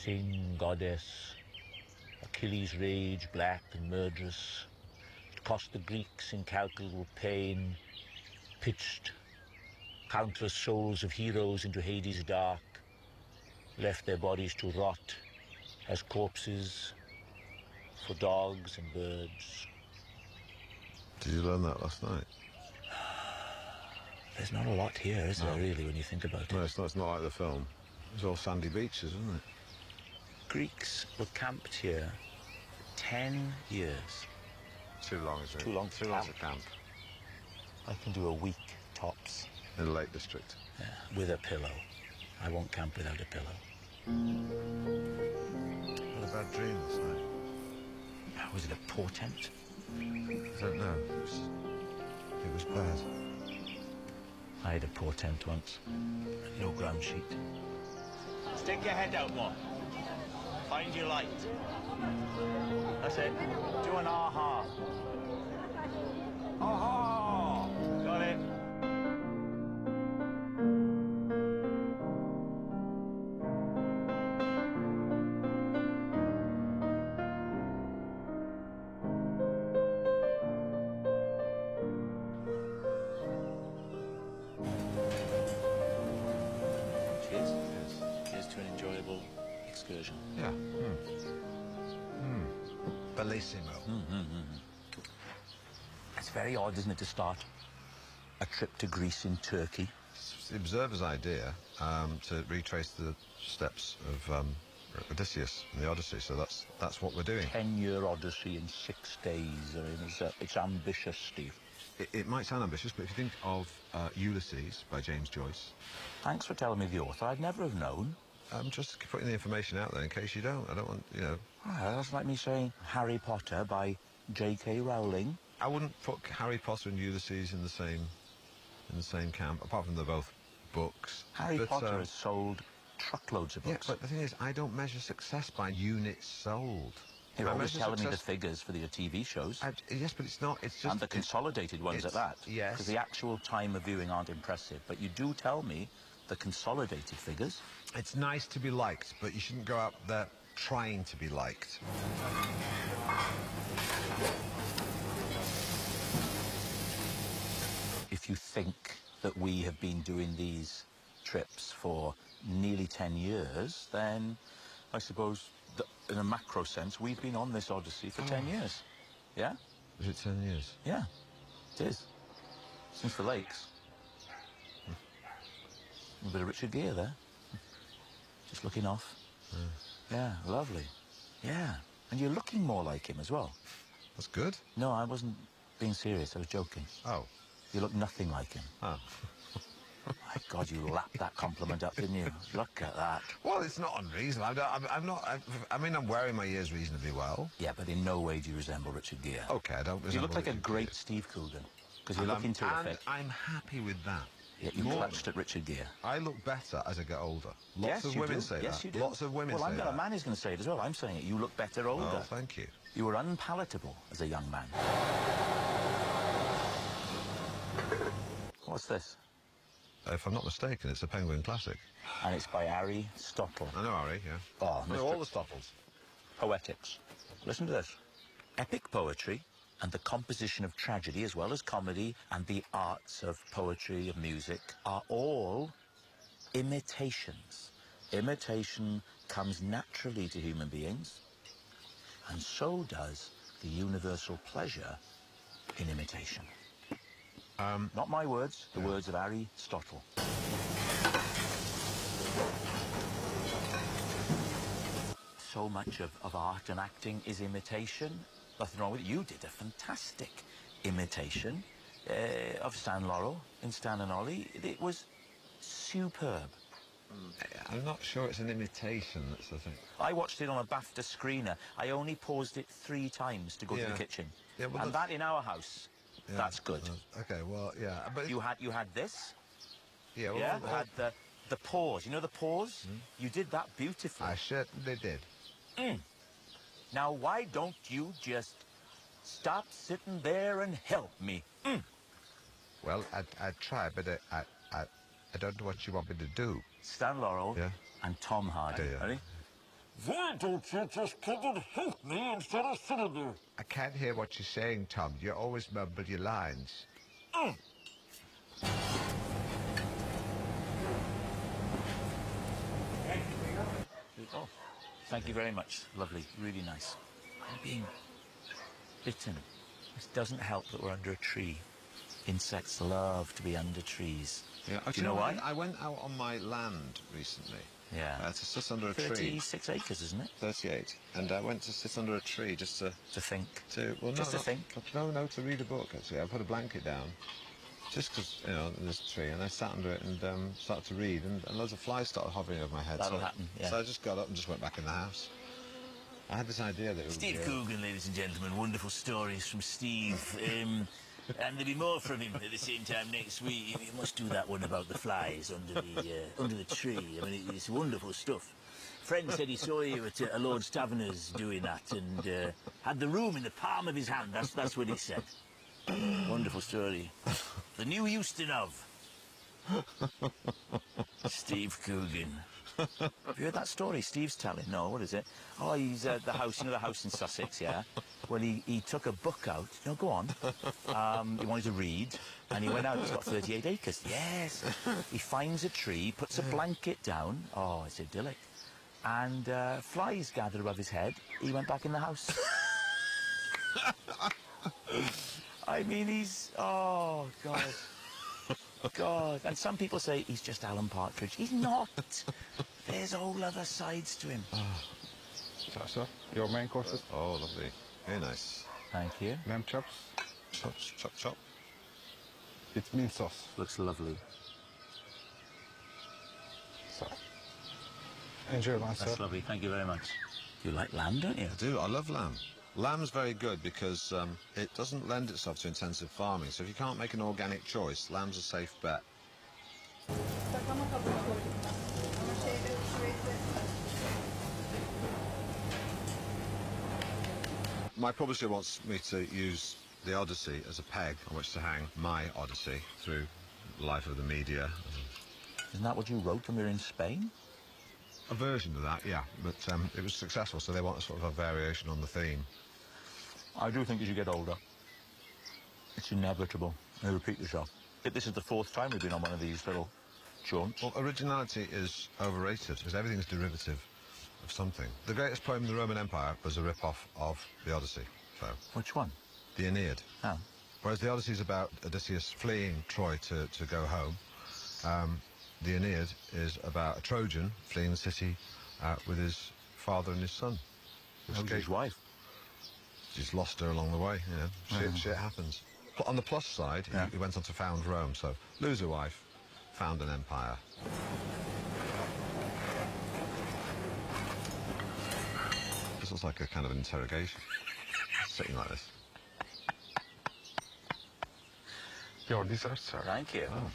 thing, goddess, Achilles' rage, black and murderous. It cost the Greeks incalculable pain, pitched countless souls of heroes into Hades' dark, left their bodies to rot as corpses for dogs and birds. Did you learn that last night? There's not a lot here, is there, really, when you think about it? No, it's not like the film. It's all sandy beaches, isn't it? Greeks were camped here 10 years. Too long, isn't it? Too long to camp. I can do a week, tops. In the Lake District? Yeah, with a pillow. I won't camp without a pillow. What a bad dream last night. Was it a portent? I don't know. It was bad. I had a portent once. No ground sheet. Stick your head out more. Find your light. That's it. Do an aha. Aha! Got it. Excursion. Yeah. Bellissimo. It's very odd, isn't it, to start a trip to Greece in Turkey? It's the observer's idea to retrace the steps of Odysseus in the Odyssey, so that's what we're doing. 10-year Odyssey in 6 days. I mean, it's ambitious, Steve. It might sound ambitious, but if you think of Ulysses by James Joyce... Thanks for telling me the author. I'd never have known. I'm just putting the information out there in case you don't. I don't want, you know... Oh, that's like me saying Harry Potter by J.K. Rowling. I wouldn't put Harry Potter and Ulysses in the same camp, apart from they're both books. Harry Potter has sold truckloads of books. Yeah, but the thing is, I don't measure success by units sold. You're always telling me the figures for your TV shows. Yes, but it's not. It's just... And the consolidated ones at that. Yes. Because the actual time of viewing aren't impressive. But you do tell me the consolidated figures. It's nice to be liked, but you shouldn't go out there trying to be liked. If you think that we have been doing these trips for nearly 10 years, then I suppose that in a macro sense, we've been on this Odyssey for 10 years. Yeah? Is it 10 years? Yeah, it is. Since the lakes. A bit of Richard Gere there. Just looking off. Yeah, lovely. Yeah, and you're looking more like him as well. That's good. No, I wasn't being serious. I was joking. Oh. You look nothing like him. Oh. My God, you lapped that compliment up, didn't you? Look at that. Well, it's not unreasonable. I'm not... I mean, I'm wearing my ears reasonably well. Yeah, but in no way do you resemble Richard Gere. OK, I don't resemble... You look like a great Gere. Steve Coogan, because you're looking terrific. And I'm happy with that. Yet you clutched at Richard Gere. I look better as I get older. Yes, Lots of women say that. Yes, you do. Lots of women say that. Well, I'm a man who's going to say it as well. I'm saying it. You look better older. Oh, thank you. You were unpalatable as a young man. What's this? If I'm not mistaken, it's a Penguin classic. And it's by Ari Stoppel. I know Ari, yeah. Oh, I know all the Stoppels. Poetics. Listen to this. Epic poetry and the composition of tragedy, as well as comedy and the arts of poetry, of music, are all imitations. Imitation comes naturally to human beings, and so does the universal pleasure in imitation. Not my words, the words of Ari Stoppel. So much of art and acting is imitation. Nothing wrong with it. You did a fantastic imitation of Stan Laurel in Stan and Ollie. It was superb. I'm not sure it's an imitation, that's the thing. I watched it on a BAFTA screener. I only paused it 3 times to go to the kitchen. Yeah, well, and that in our house, that's good. OK, well, yeah. But you had this. Yeah, well, Yeah, you had the pause. You know the pause? You did that beautifully. I certainly did. Now, why don't you just stop sitting there and help me? Well, I'd try, but I don't know what you want me to do. Stan Laurel and Tom Hardy. Yeah. Ready? Why don't you just come and help me instead of sitting there? I can't hear what you're saying, Tom. You always mumble your lines. Oh. Oh, thank you very much. Lovely, really nice. I'm being bitten. It doesn't help that we're under a tree. Insects love to be under trees. Yeah, do you know why? I went out on my land recently. Yeah. To sit under a 36 acres, isn't it? 38. And I went to sit under a tree just to think. Just to think. No, to read a book, actually. I put a blanket down. Just because, you know, there's a tree, and I sat under it and started to read, and loads of flies started hovering over my head. That'll happen, yeah. So I just got up and just went back in the house. I had this idea that it would Steve be... Coogan, ladies and gentlemen, wonderful stories from Steve. And there'll be more from him at the same time next week. You must do that one about the flies under the tree. I mean, it's wonderful stuff. Friend said he saw you at a Lord's Taverner's doing that and had the room in the palm of his hand. That's what he said. Wonderful story. The new Ustinov. Steve Coogan. Have you heard that story Steve's telling? No, what is it? Oh, he's at the house, you know, the house in Sussex, yeah? Well, he took a book out. No, go on. He wanted to read, and he went out. He's got 38 acres. Yes. He finds a tree, puts a blanket down. Oh, it's idyllic. And flies gathered above his head. He went back in the house. I mean, he's... Oh, God. God. And some people say he's just Alan Partridge. He's not. There's whole other sides to him. So, your main courses? Oh, lovely. Very nice. Thank you. Lamb chops? Chops, chop, chop. It's mint sauce. Looks lovely. So, enjoy, man, sir. That's lovely. Thank you very much. You like lamb, don't you? I do. I love lamb. Lamb's very good because it doesn't lend itself to intensive farming. So if you can't make an organic choice, lamb's a safe bet. My publisher wants me to use the Odyssey as a peg on which to hang my Odyssey through the life of the media. Isn't that what you wrote when we were in Spain? A version of that, yeah, but it was successful, so they want a sort of a variation on the theme. I do think as you get older, it's inevitable. You repeat yourself. This is the 4th time we've been on one of these little jaunts. Well, originality is overrated because everything's derivative of something. The greatest poem in the Roman Empire was a rip-off of the Odyssey. So, which one? The Aeneid. Oh. Whereas the Odyssey is about Odysseus fleeing Troy to go home, the Aeneid is about a Trojan fleeing the city with his father and his son. His wife? He's lost her along the way, you know. Shit happens. But on the plus side, he went on to found Rome, so lose a wife, found an empire. This looks like a kind of an interrogation. Sitting like this. Your dessert, sir. Thank you. Oh.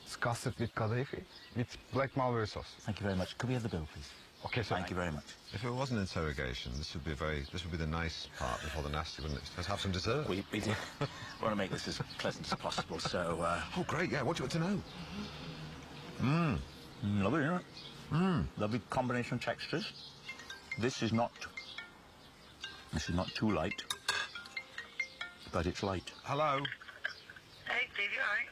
It's custard with kadayıf with black mulberry sauce. Thank you very much. Could we have the bill, please? Okay, sir. Thank you very much. If it was an interrogation, this would be the nice part before the nasty, wouldn't it? Let's have some dessert. We do want to make this as pleasant as possible, so... Oh, great, yeah. What do you want to know? Lovely, isn't it? Lovely combination of textures. This is not too light, but it's light. Hello. Hey, Steve, you all right?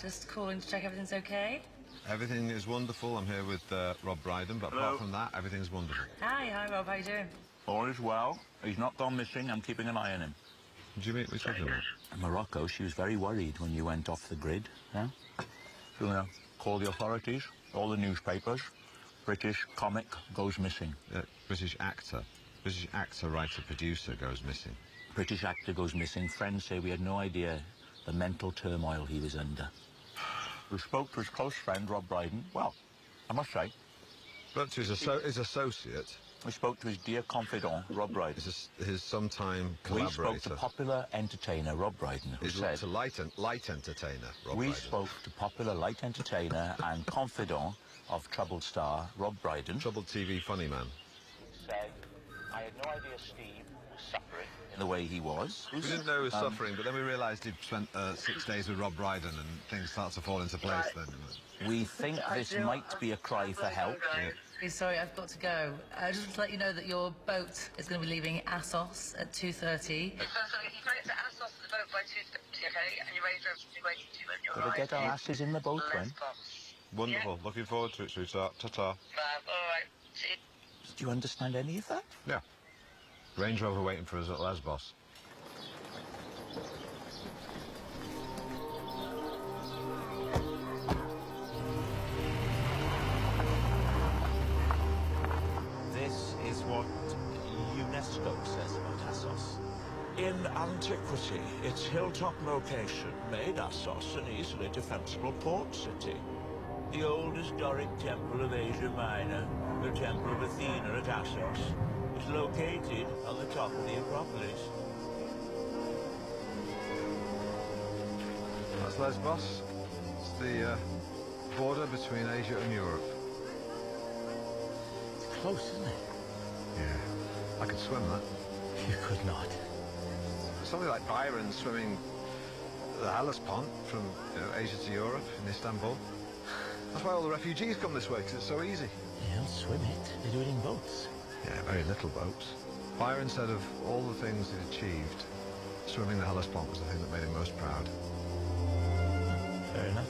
Just calling to check everything's okay. Everything is wonderful. I'm here with Rob Brydon, but apart from that, everything's wonderful. Hi, Rob. How you doing? All is well. He's not gone missing. I'm keeping an eye on him. Did you meet with talking about? In Morocco, she was very worried when you went off the grid. Yeah? So, you know, call the authorities, all the newspapers. British comic goes missing. British actor, writer, producer goes missing. British actor goes missing. Friends say we had no idea the mental turmoil he was under. We spoke to his close friend, Rob Brydon. Well, I must say. But to his associate. We spoke to his dear confidant, Rob Brydon. His sometime collaborator. We spoke to popular entertainer, Rob Brydon, who said... To light entertainer, Rob We Brydon. spoke to popular light entertainer and confidant of troubled star, Rob Brydon. Troubled TV funny man. Said, I had no idea Steve suffering in the way he was. We didn't know he was suffering, but then we realised he'd spent 6 days with Rob Brydon and things start to fall into place then. We think this might be a cry for help. Yeah. Sorry, I've got to go. Just to let you know that your boat is going to be leaving Assos at 2:30. So you can get to Assos in the boat by 2:30, okay? And your Range Rover will be waiting to you when you're Did we get our asses in the boat when? Wonderful. Yeah. Looking forward to it, sweetheart. Ta-ta. All right. See you. Do you understand any of that? Yeah. Range Rover waiting for us at Lesbos. This is what UNESCO says about Assos. In antiquity, its hilltop location made Assos an easily defensible port city. The oldest Doric temple of Asia Minor, the Temple of Athena at Assos, is located on the top of the Acropolis. That's Lesbos. It's the border between Asia and Europe. It's close, isn't it? Yeah. I could swim that. You could not. Something like Byron swimming the Hellespont from Asia to Europe in Istanbul. That's why all the refugees come this way, because it's so easy. They don't swim it. They do it in boats. Yeah, very little boats. Byron said of all the things he'd achieved, swimming the Hellespont was the thing that made him most proud. Fair enough.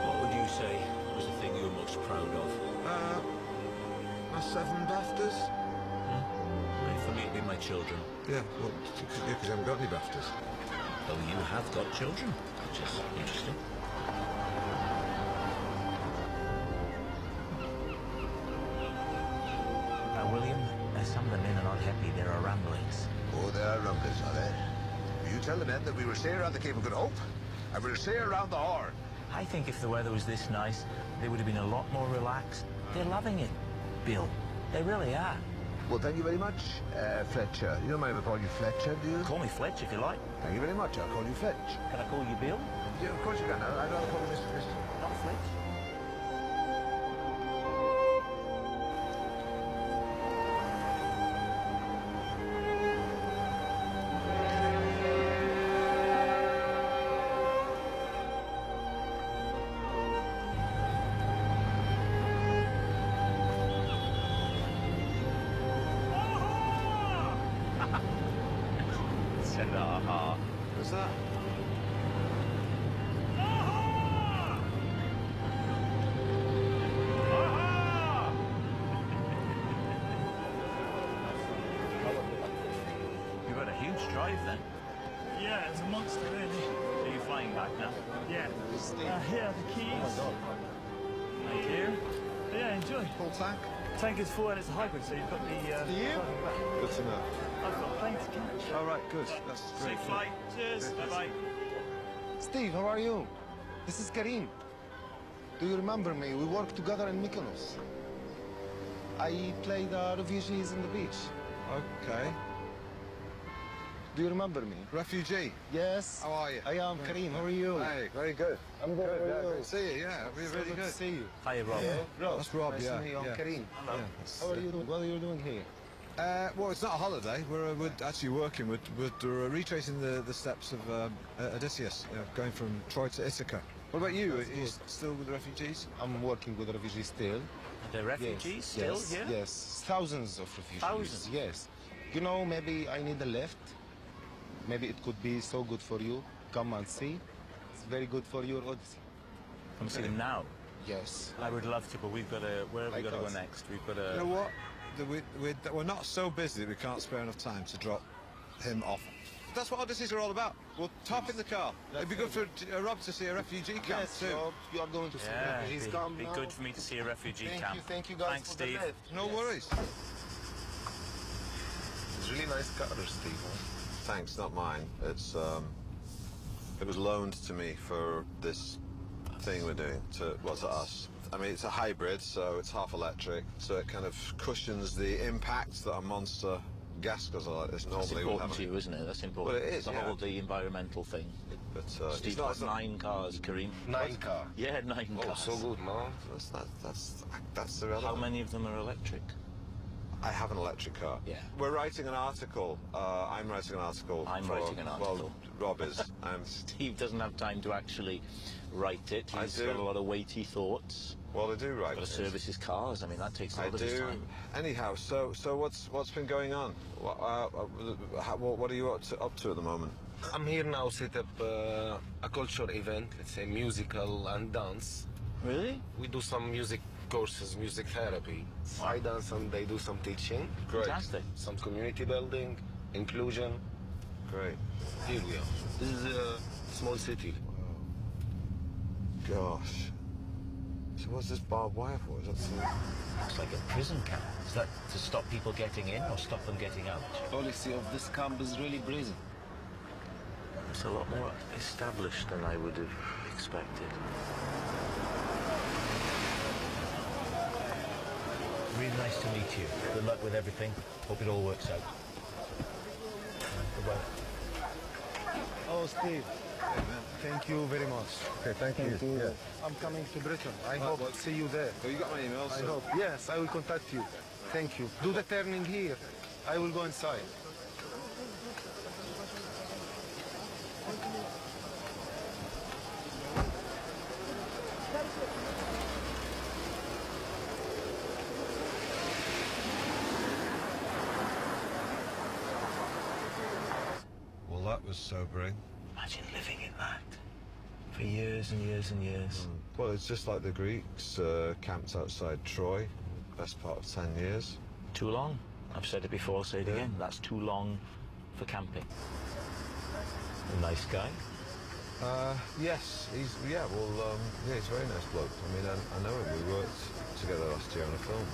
What would you say was the thing you were most proud of? My 7 BAFTAs. For me, it'd be my children. Yeah, well, because you haven't got any BAFTAs. Oh, you have got children, which is interesting. William, some of the men are not happy. There are rumblings. Oh, there are rumblings, are there? You tell the men that we will stay around the Cape of Good Hope, and we'll stay around the Horn. I think if the weather was this nice, they would have been a lot more relaxed. They're loving it, Bill. They really are. Well, thank you very much, Fletcher. You don't mind if I call you Fletcher, do you? Call me Fletch if you like. Thank you very much. I'll call you Fletch. Can I call you Bill? Yeah, of course you can. I'd rather call you Mr. Not Fletch. What's that? You've had a huge drive then. Yeah, it's a monster, really. Are you flying back now? Yeah. Here are the keys. Thank you. Yeah, enjoy. Full tank? Tank is full and it's a hybrid, so you've got the... plug-in back. Good to know. I've got a plane to catch. All right, good. That's great. Safe flight. Cheers. Bye-bye. Steve, how are you? This is Karim. Do you remember me? We worked together in Mykonos. I played the refugees in the beach. Okay. Do you remember me? Refugee. Yes. How are you? I am Karim. How are you? Hey, very good. I'm good. How are you? Good to see you. Yeah, really Good good. to see you. Hiya, Rob. Rob. That's Rob, Nice yeah, to meet you. I'm yeah. Karim. Hello. How are you doing? What are you doing here? Well, it's not a holiday. We're actually working. We're retracing the steps of Odysseus, going from Troy to Ithaca. What about you? Are you still with the refugees? I'm working with the refugees still. The refugees still yes, here? Yes, thousands of refugees. Thousands? Yes. You know, maybe I need a lift. Maybe it could be so good for you. Come and see. It's very good for your Odyssey. Come see them now. Yes. I would love to, but we've got to... Where have we got to go next? We've got to... You know what? We're not so busy that we can't spare enough time to drop him off. That's what Odysseys are all about. We'll top in the car. It'd be good for Rob to see a refugee camp Yes, too. Rob, you are going to see refugees come be now. good for me to see a refugee camp. Thank you guys Thanks, for Steve. the lift. No worries. It's really nice car, Steve. Thanks, not mine. It's it was loaned to me for this thing we're doing to us. I mean, it's a hybrid, so it's half electric, so it kind of cushions the impact that a monster gas guzzler like this That's normally will important have. to you, isn't it? That's important. Well, it is, the yeah. whole the environmental thing. But Steve's got 9 cars, Kareem. 9 car. Yeah, 9 Oh, cars. so good, man. That's irrelevant. How many of them are electric? I have an electric car. Yeah. We're writing an article. I'm writing an article. I'm writing an article. Well, Rob is. Steve doesn't have time to actually write it. He's got a lot of weighty thoughts. Well, I do write. Got to service his cars. I mean, that takes a lot of his time. Anyhow, so what's been going on? What are you up to at the moment? I'm here now set up a culture event, let's say musical and dance. Really? We do some music courses, music therapy. I dance and they do some teaching. Great. Fantastic. Some community building, inclusion. Great. Here we are. This is a small city. Gosh. So what's this barbed wire for? Is that something? Looks like a prison camp. Is that to stop people getting in or stop them getting out? The policy of this camp is really prison. It's a lot more established than I would have expected. Really nice to meet you. Good luck with everything. Hope it all works out. Goodbye. Oh, Steve. Thank you very much. Okay, thank you. Yeah. I'm coming to Britain. I hope to see you there. So you got my email, I hope. Yes, I will contact you. Thank you. Do the turning here. I will go inside. Well, that was sobering. Imagine living in that for years and years and years. Well, it's just like the Greeks camped outside Troy, best part of 10 years. Too long. I've said it before, I'll say it again. That's too long for camping. A nice guy. Yes, he's he's a very nice bloke. I mean, I know him. We worked together last year on a film.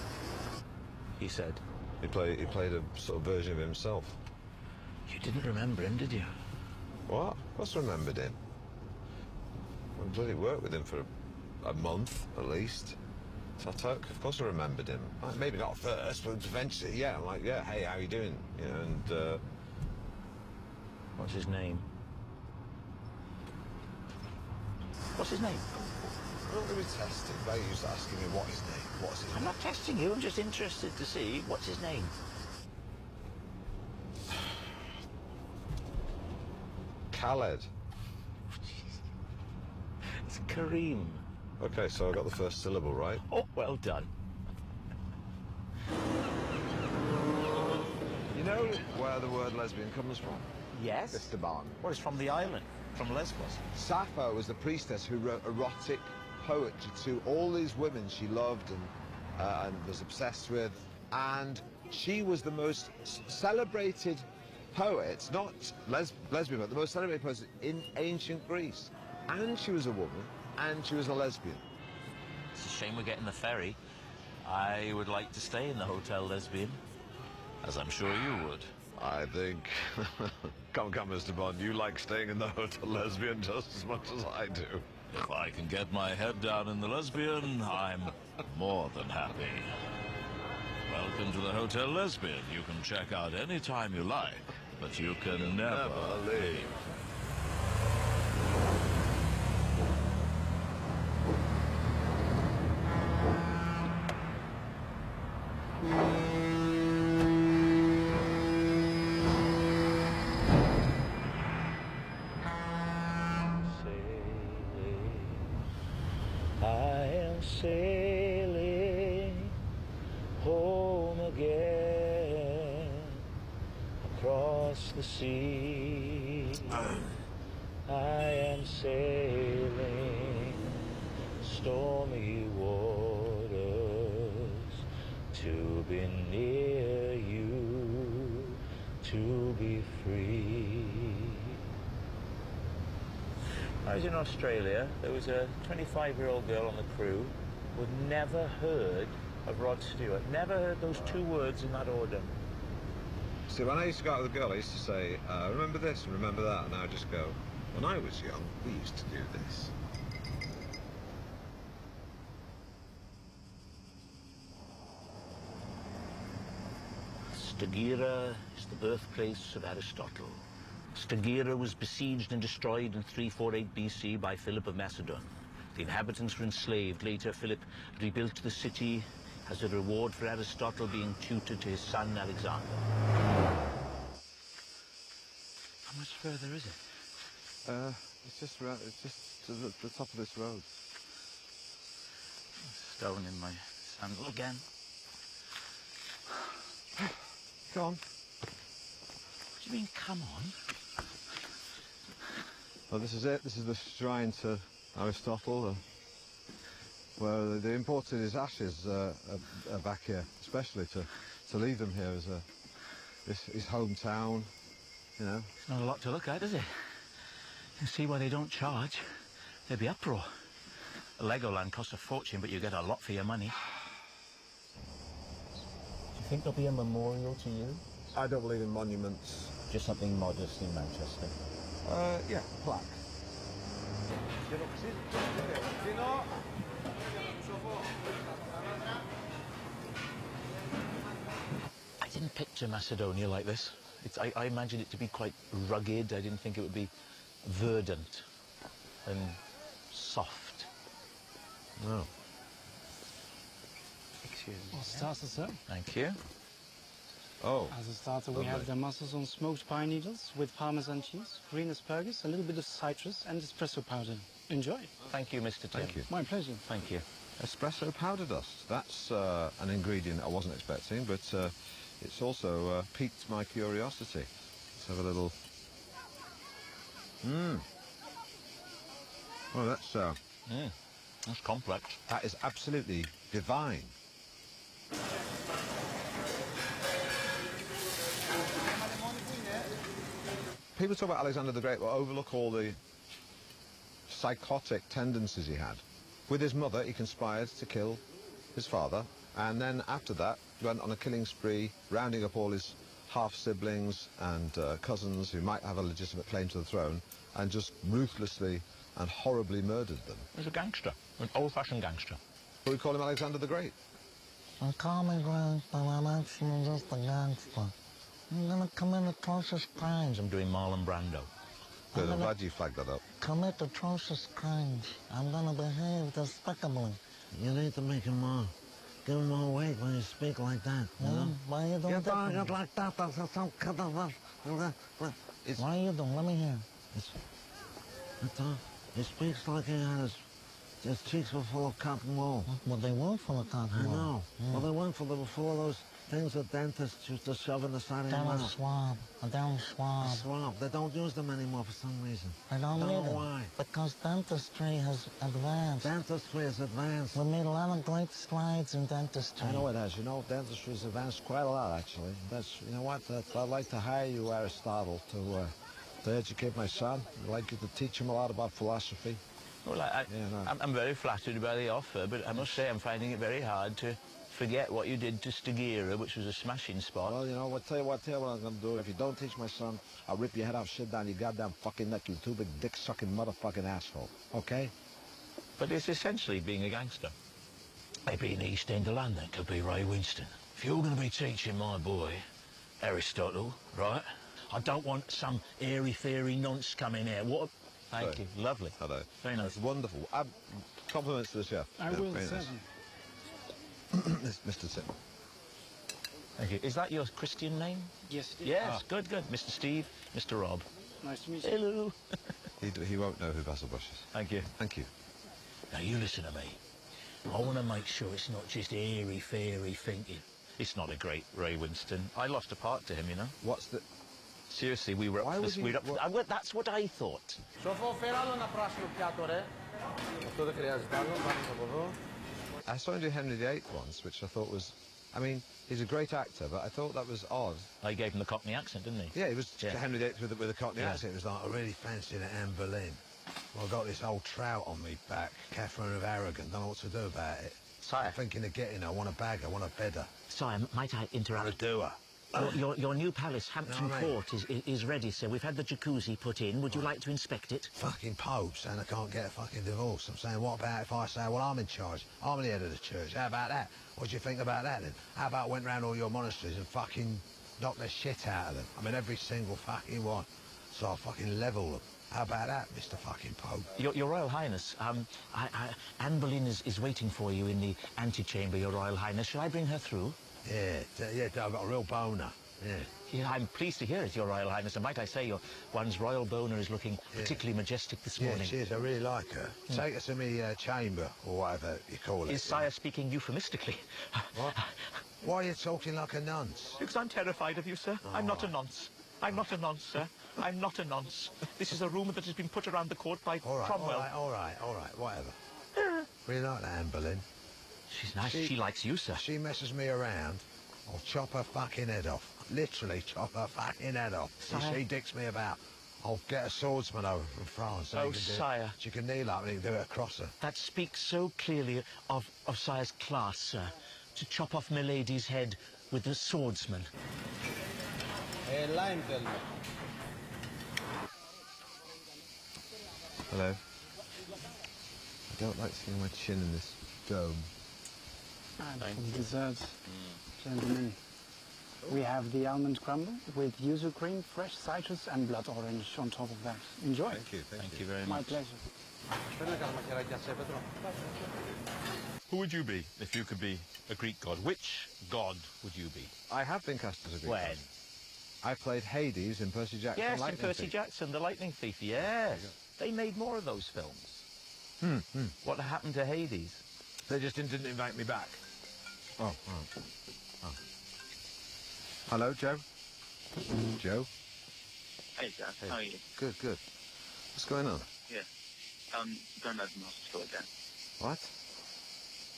He said. He played a sort of version of himself. You didn't remember him, did you? What? Of course I remembered him. I bloody worked with him for a month, at least. So of course I remembered him. Maybe not first, but eventually, yeah. I'm like, yeah, hey, how you doing? You know, and... What's his name? What's his name? I'm not really testing. They used to asking me what his name. What's his name? I'm not testing you, I'm just interested to see what's his name. Khaled. It's Kareem. Okay, so I got the first syllable right. Oh, well done. You know where the word lesbian comes from? Yes. Esteban. Well, it's from the island, from Lesbos. Sappho was the priestess who wrote erotic poetry to all these women she loved and was obsessed with. And she was the most celebrated poet, not lesbian, but the most celebrated poet in ancient Greece. And she was a woman, and she was a lesbian. It's a shame we're getting the ferry. I would like to stay in the Hotel Lesbian, as I'm sure you would. I think... Come, Mr. Bond, you like staying in the Hotel Lesbian just as much as I do. If I can get my head down in the Lesbian, I'm more than happy. Welcome to the Hotel Lesbian. You can check out any time you like, but you can never leave. Sailing home again across the sea. I am sailing stormy waters to be near you, to be free. I was in Australia. There was a 25-year-old girl on the crew who had never heard of Rod Stewart. Never heard those two words in that order. See, when I used to go out with a girl, I used to say, remember this and remember that, and I would just go, when I was young, we used to do this. Stagira is the birthplace of Aristotle. Stagira was besieged and destroyed in 348 BC by Philip of Macedon. The inhabitants were enslaved. Later, Philip rebuilt the city as a reward for Aristotle being tutor to his son Alexander. How much further is it? It's just to the top of this road. Stone in my sandal again. Come on. What do you mean, come on? Well, this is it. This is the shrine to Aristotle, where they imported his ashes back here, especially to leave them here as his hometown. You know. It's not a lot to look at, is it? You see why they don't charge. There'd be uproar. Legoland costs a fortune, but you get a lot for your money. Do you think there'll be a memorial to you? I don't believe in monuments. Just something modest in Manchester. Yeah, plaque. I didn't picture Macedonia like this. I imagined it to be quite rugged. I didn't think it would be verdant and soft. No. Excuse me. Well, starter, sir. Thank you. Oh. As a starter, we have the mussels on smoked pine needles with Parmesan cheese, green asparagus, a little bit of citrus, and espresso powder. Enjoy. Thank you, Mr. Tim. Thank you. My pleasure. Thank you. Espresso powder dust. That's an ingredient I wasn't expecting, but it's also piqued my curiosity. Let's have a little... Oh, That's complex. that is absolutely divine. People talk about Alexander the Great, but overlook all the psychotic tendencies he had. With his mother, he conspired to kill his father, and then after that, went on a killing spree, rounding up all his half-siblings and cousins who might have a legitimate claim to the throne, and just ruthlessly and horribly murdered them. He's a gangster, an old-fashioned gangster. But we call him Alexander the Great. I call me great, but I'm actually just a gangster. I'm gonna commit atrocious crimes. I'm doing Marlon Brando. Good, I'm glad you flagged that up. Commit atrocious crimes. I'm gonna behave despicably. You need to make him more. Give him more weight when you speak like that. You know? Why you don't talk like that? That's so cut off. Why you don't? Let me hear. He speaks like he had his cheeks were full of cotton wool. Well, they weren't full of cotton wool. I know. Well, they weren't full. They were full of those things that dentists used to shove in the side of your mouth. A down swab. A swab. They don't use them anymore for some reason. They don't need them. Why? Because dentistry has advanced. Dentistry has advanced. We made a lot of great strides in dentistry. I know it has. You know, dentistry has advanced quite a lot, actually. That's, you know what? I'd like to hire you, Aristotle, to educate my son. I'd like you to teach him a lot about philosophy. Well, I'm very flattered by the offer, but I must say I'm finding it very hard to forget what you did to Stagira, which was a smashing spot. Well, you know, I'll tell you what I'm going to do. If you don't teach my son, I'll rip your head off, shit down your goddamn fucking neck, you two big dick-sucking motherfucking asshole. Okay? But it's essentially being a gangster. Maybe in East End of London could be Ray Winston. If you're going to be teaching my boy, Aristotle, right, I don't want some airy-fairy nonce coming here. What? Thank you. Lovely. Hello. Very nice. That's wonderful. Compliments to the chef. I will, very certainly. Nice. Mr. Tim. Thank you. Is that your Christian name? Yes, it is. Yes, good. Mr. Steve, Mr. Rob. Nice to meet you. Hello. He won't know who Vasselbush is. Thank you. Thank you. Now, you listen to me. I want to make sure it's not just airy-fairy thinking. It's not a great Ray Winston. I lost a part to him, you know. What's the... Seriously, we were up for this. That's what I thought. I saw him do Henry VIII once, which I thought was... I mean, he's a great actor, but I thought that was odd. I gave him the Cockney accent, didn't he? Yeah, it was Henry VIII with a Cockney accent. It was like, I really fancy the Anne Boleyn. Well, I've got this old trout on me back, Catherine of Aragon, don't know what to do about it. Sire. I'm thinking of getting her. I want a bag, I want a bedder. Sire, might I I interrupt? want a doer. Your new palace, Hampton Court, is ready, sir. We've had the jacuzzi put in. Would you like to inspect it? Fucking Pope saying I can't get a fucking divorce. I'm saying, what about if I say, well, I'm in charge. I'm the head of the church. How about that? What do you think about that, then? How about I went round all your monasteries and fucking knocked the shit out of them? I mean, every single fucking one. So I fucking level them. How about that, Mr. fucking Pope? Your Royal Highness, Anne Boleyn is waiting for you in the antechamber, Your Royal Highness. Shall I bring her through? Yeah, I've got a real boner. Yeah. Yeah, I'm pleased to hear it, Your Royal Highness, and might I say, one's royal boner is looking particularly majestic this morning. Yeah, she is. I really like her. Take her to me chamber, or whatever you call it. Is Sire speaking euphemistically? What? Why are you talking like a nonce? Because I'm terrified of you, sir. Oh. I'm not a nonce. I'm not a nonce, sir. I'm not a nonce. This is a rumour that has been put around the court by Cromwell. All right, whatever. Really like that, Anne Boleyn. She's nice. She likes you, sir. She messes me around, I'll chop her fucking head off. Literally chop her fucking head off. If she dicks me about, I'll get a swordsman over from France. Oh, sire. She can kneel up and he can do it across her. That speaks so clearly of Sire's class, sir. To chop off Milady's head with the swordsman. Hello. I don't like seeing my chin in this dome. And for the desserts, gentlemen, we have the almond crumble with yuzu cream, fresh citrus, and blood orange on top of that. Enjoy. Thank you, Thank you very My much. pleasure. Who would you be if you could be a Greek god? Which god would you be? I have been cast as a Greek When? god. I played Hades in Percy Jackson. Yes, in Lightning Percy Thief. Jackson, the Lightning Thief, yes. They made more of those films. What happened to Hades? They just didn't invite me back. Oh. Hello, Joe. Joe. Hey, Dad. How are you? Good. What's going on? Yeah. Grandad's in hospital again. What?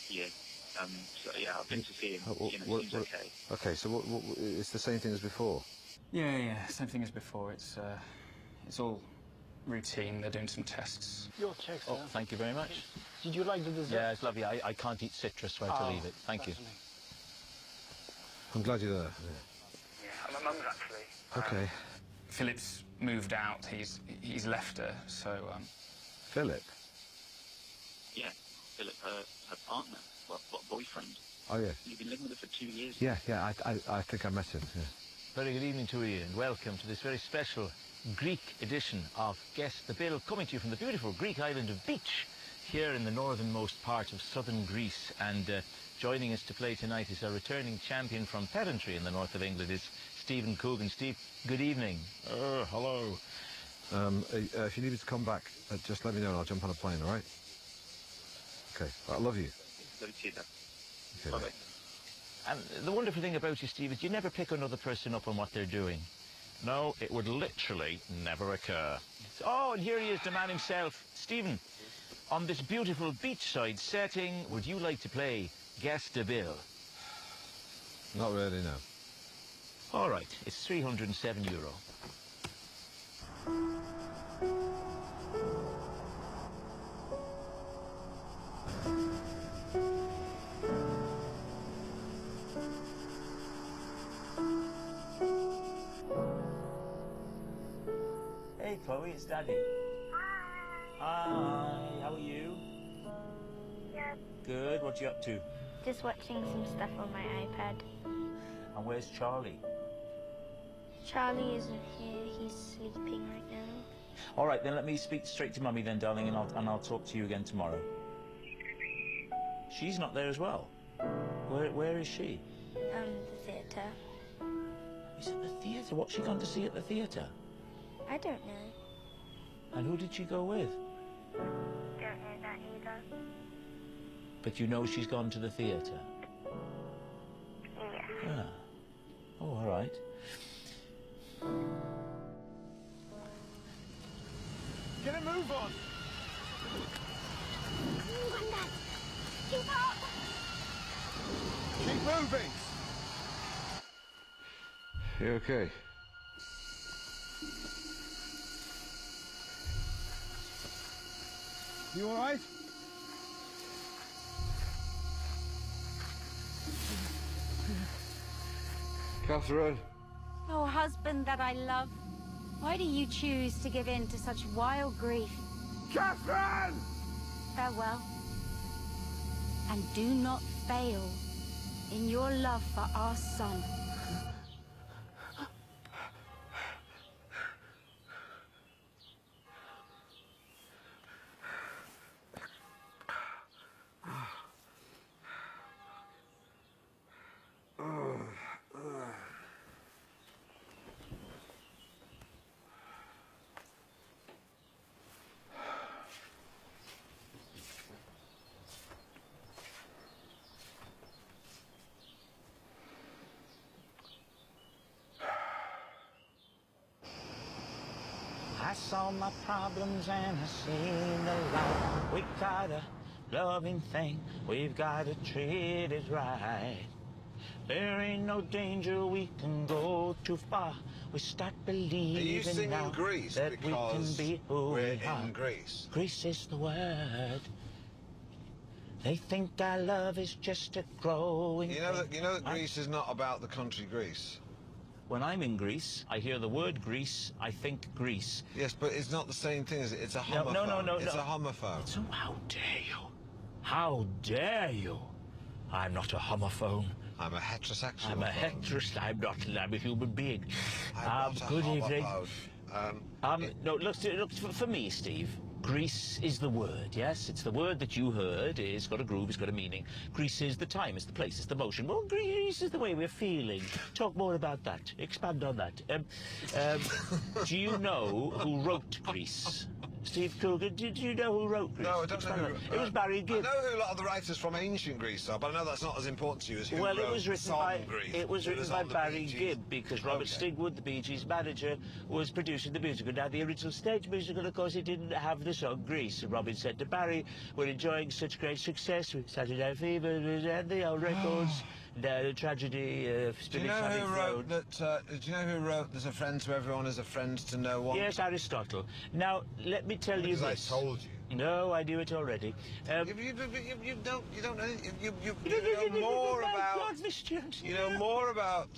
Yeah. So, yeah, I've been to see him. Seems okay. Okay, so what, it's the same thing as before? Yeah, same thing as before. It's all routine. They're doing some tests. Your check, sir. Oh, thank you very much. Did you like the dessert? Yeah, it's lovely. I can't eat citrus, so I have to leave it. Thank you. I'm glad you're there. Yeah, my mum's actually. Okay. Philip's moved out. He's left her. So Philip? Yeah, Philip, her partner, what boyfriend. Oh, yeah. You've been living with her for 2 years. Yeah, I think I met him, yeah. Very good evening to you, and welcome to this very special Greek edition of Guess the Bill, coming to you from the beautiful Greek island of Beach, here in the northernmost part of southern Greece. And joining us to play tonight is our returning champion from Pedantry in the north of England, is Stephen Coogan. Steve, good evening. Hello. If you need me to come back, just let me know and I'll jump on a plane, all right? Okay, I love you. Love you too, Dad. Okay, Bye-bye. And the wonderful thing about you, Steve, is you never pick another person up on what they're doing. No, it would literally never occur. Oh, and here he is, the man himself. Stephen, on this beautiful beachside setting, would you like to play Guess the Bill? Not really, no. All right, it's €307. Hey, Chloe, it's Daddy. Hi, how are you? Good. Good, what you up to? Just watching some stuff on my iPad. And where's Charlie? Charlie isn't here. He's sleeping right now. All right, then let me speak straight to Mummy then, darling, and I'll talk to you again tomorrow. She's not there as well. Where is she? The theatre. She's at the theatre. What's she gone to see at the theatre? I don't know. And who did she go with? Don't know that either. But you know she's gone to the theatre? Yeah. Ah. Oh, all right. Get a move on! Keep up! Keep moving! You okay? You all right? Catherine? Oh, husband that I love, why do you choose to give in to such wild grief? Catherine! Farewell. And do not fail in your love for our son. solved my problems and I seen the light. We got a loving thing, we've got to treat it right. There ain't no danger, we can go too far. We start believing now Greece that we can be who we're we are. in Greece? Greece is the word. They think our love is just a growing. You know that Greece is not about the country Greece. When I'm in Greece, I hear the word Greece, I think Greece. Yes, but it's not the same thing as it. It's a homophone. No. It's a homophone. So how dare you? How dare you? I'm not a homophone. I'm a heterosexual. I'm a heterosexual. I'm a human being. I'm not a good evening. No, look, for me, Steve, Greece is the word, yes? It's the word that you heard. It's got a groove, it's got a meaning. Greece is the time, it's the place, it's the motion. Well, Greece is the way we're feeling. Talk more about that. Expand on that. Do you know who wrote Greece? Steve Coogan, did you know who wrote Greece? No, I don't know who. It was Barry Gibb. I know who a lot of the writers from ancient Greece are, but I know that's not as important to you as who well, wrote it was written Greece. It was written by Barry Gibb because Robert Stigwood, the Bee Gees manager, was producing the musical. Now, the original stage musical, of course, it didn't have the song Greece. And Robin said to Barry, "We're enjoying such great success with Saturday Night Fever and the old records." The tragedy of Spinning Do you know who wrote "There's a friend to everyone is a friend to no one"? Yes, Aristotle. Now, let me tell you this. I told you. No, I knew it already. You don't know. You know more about. You know more about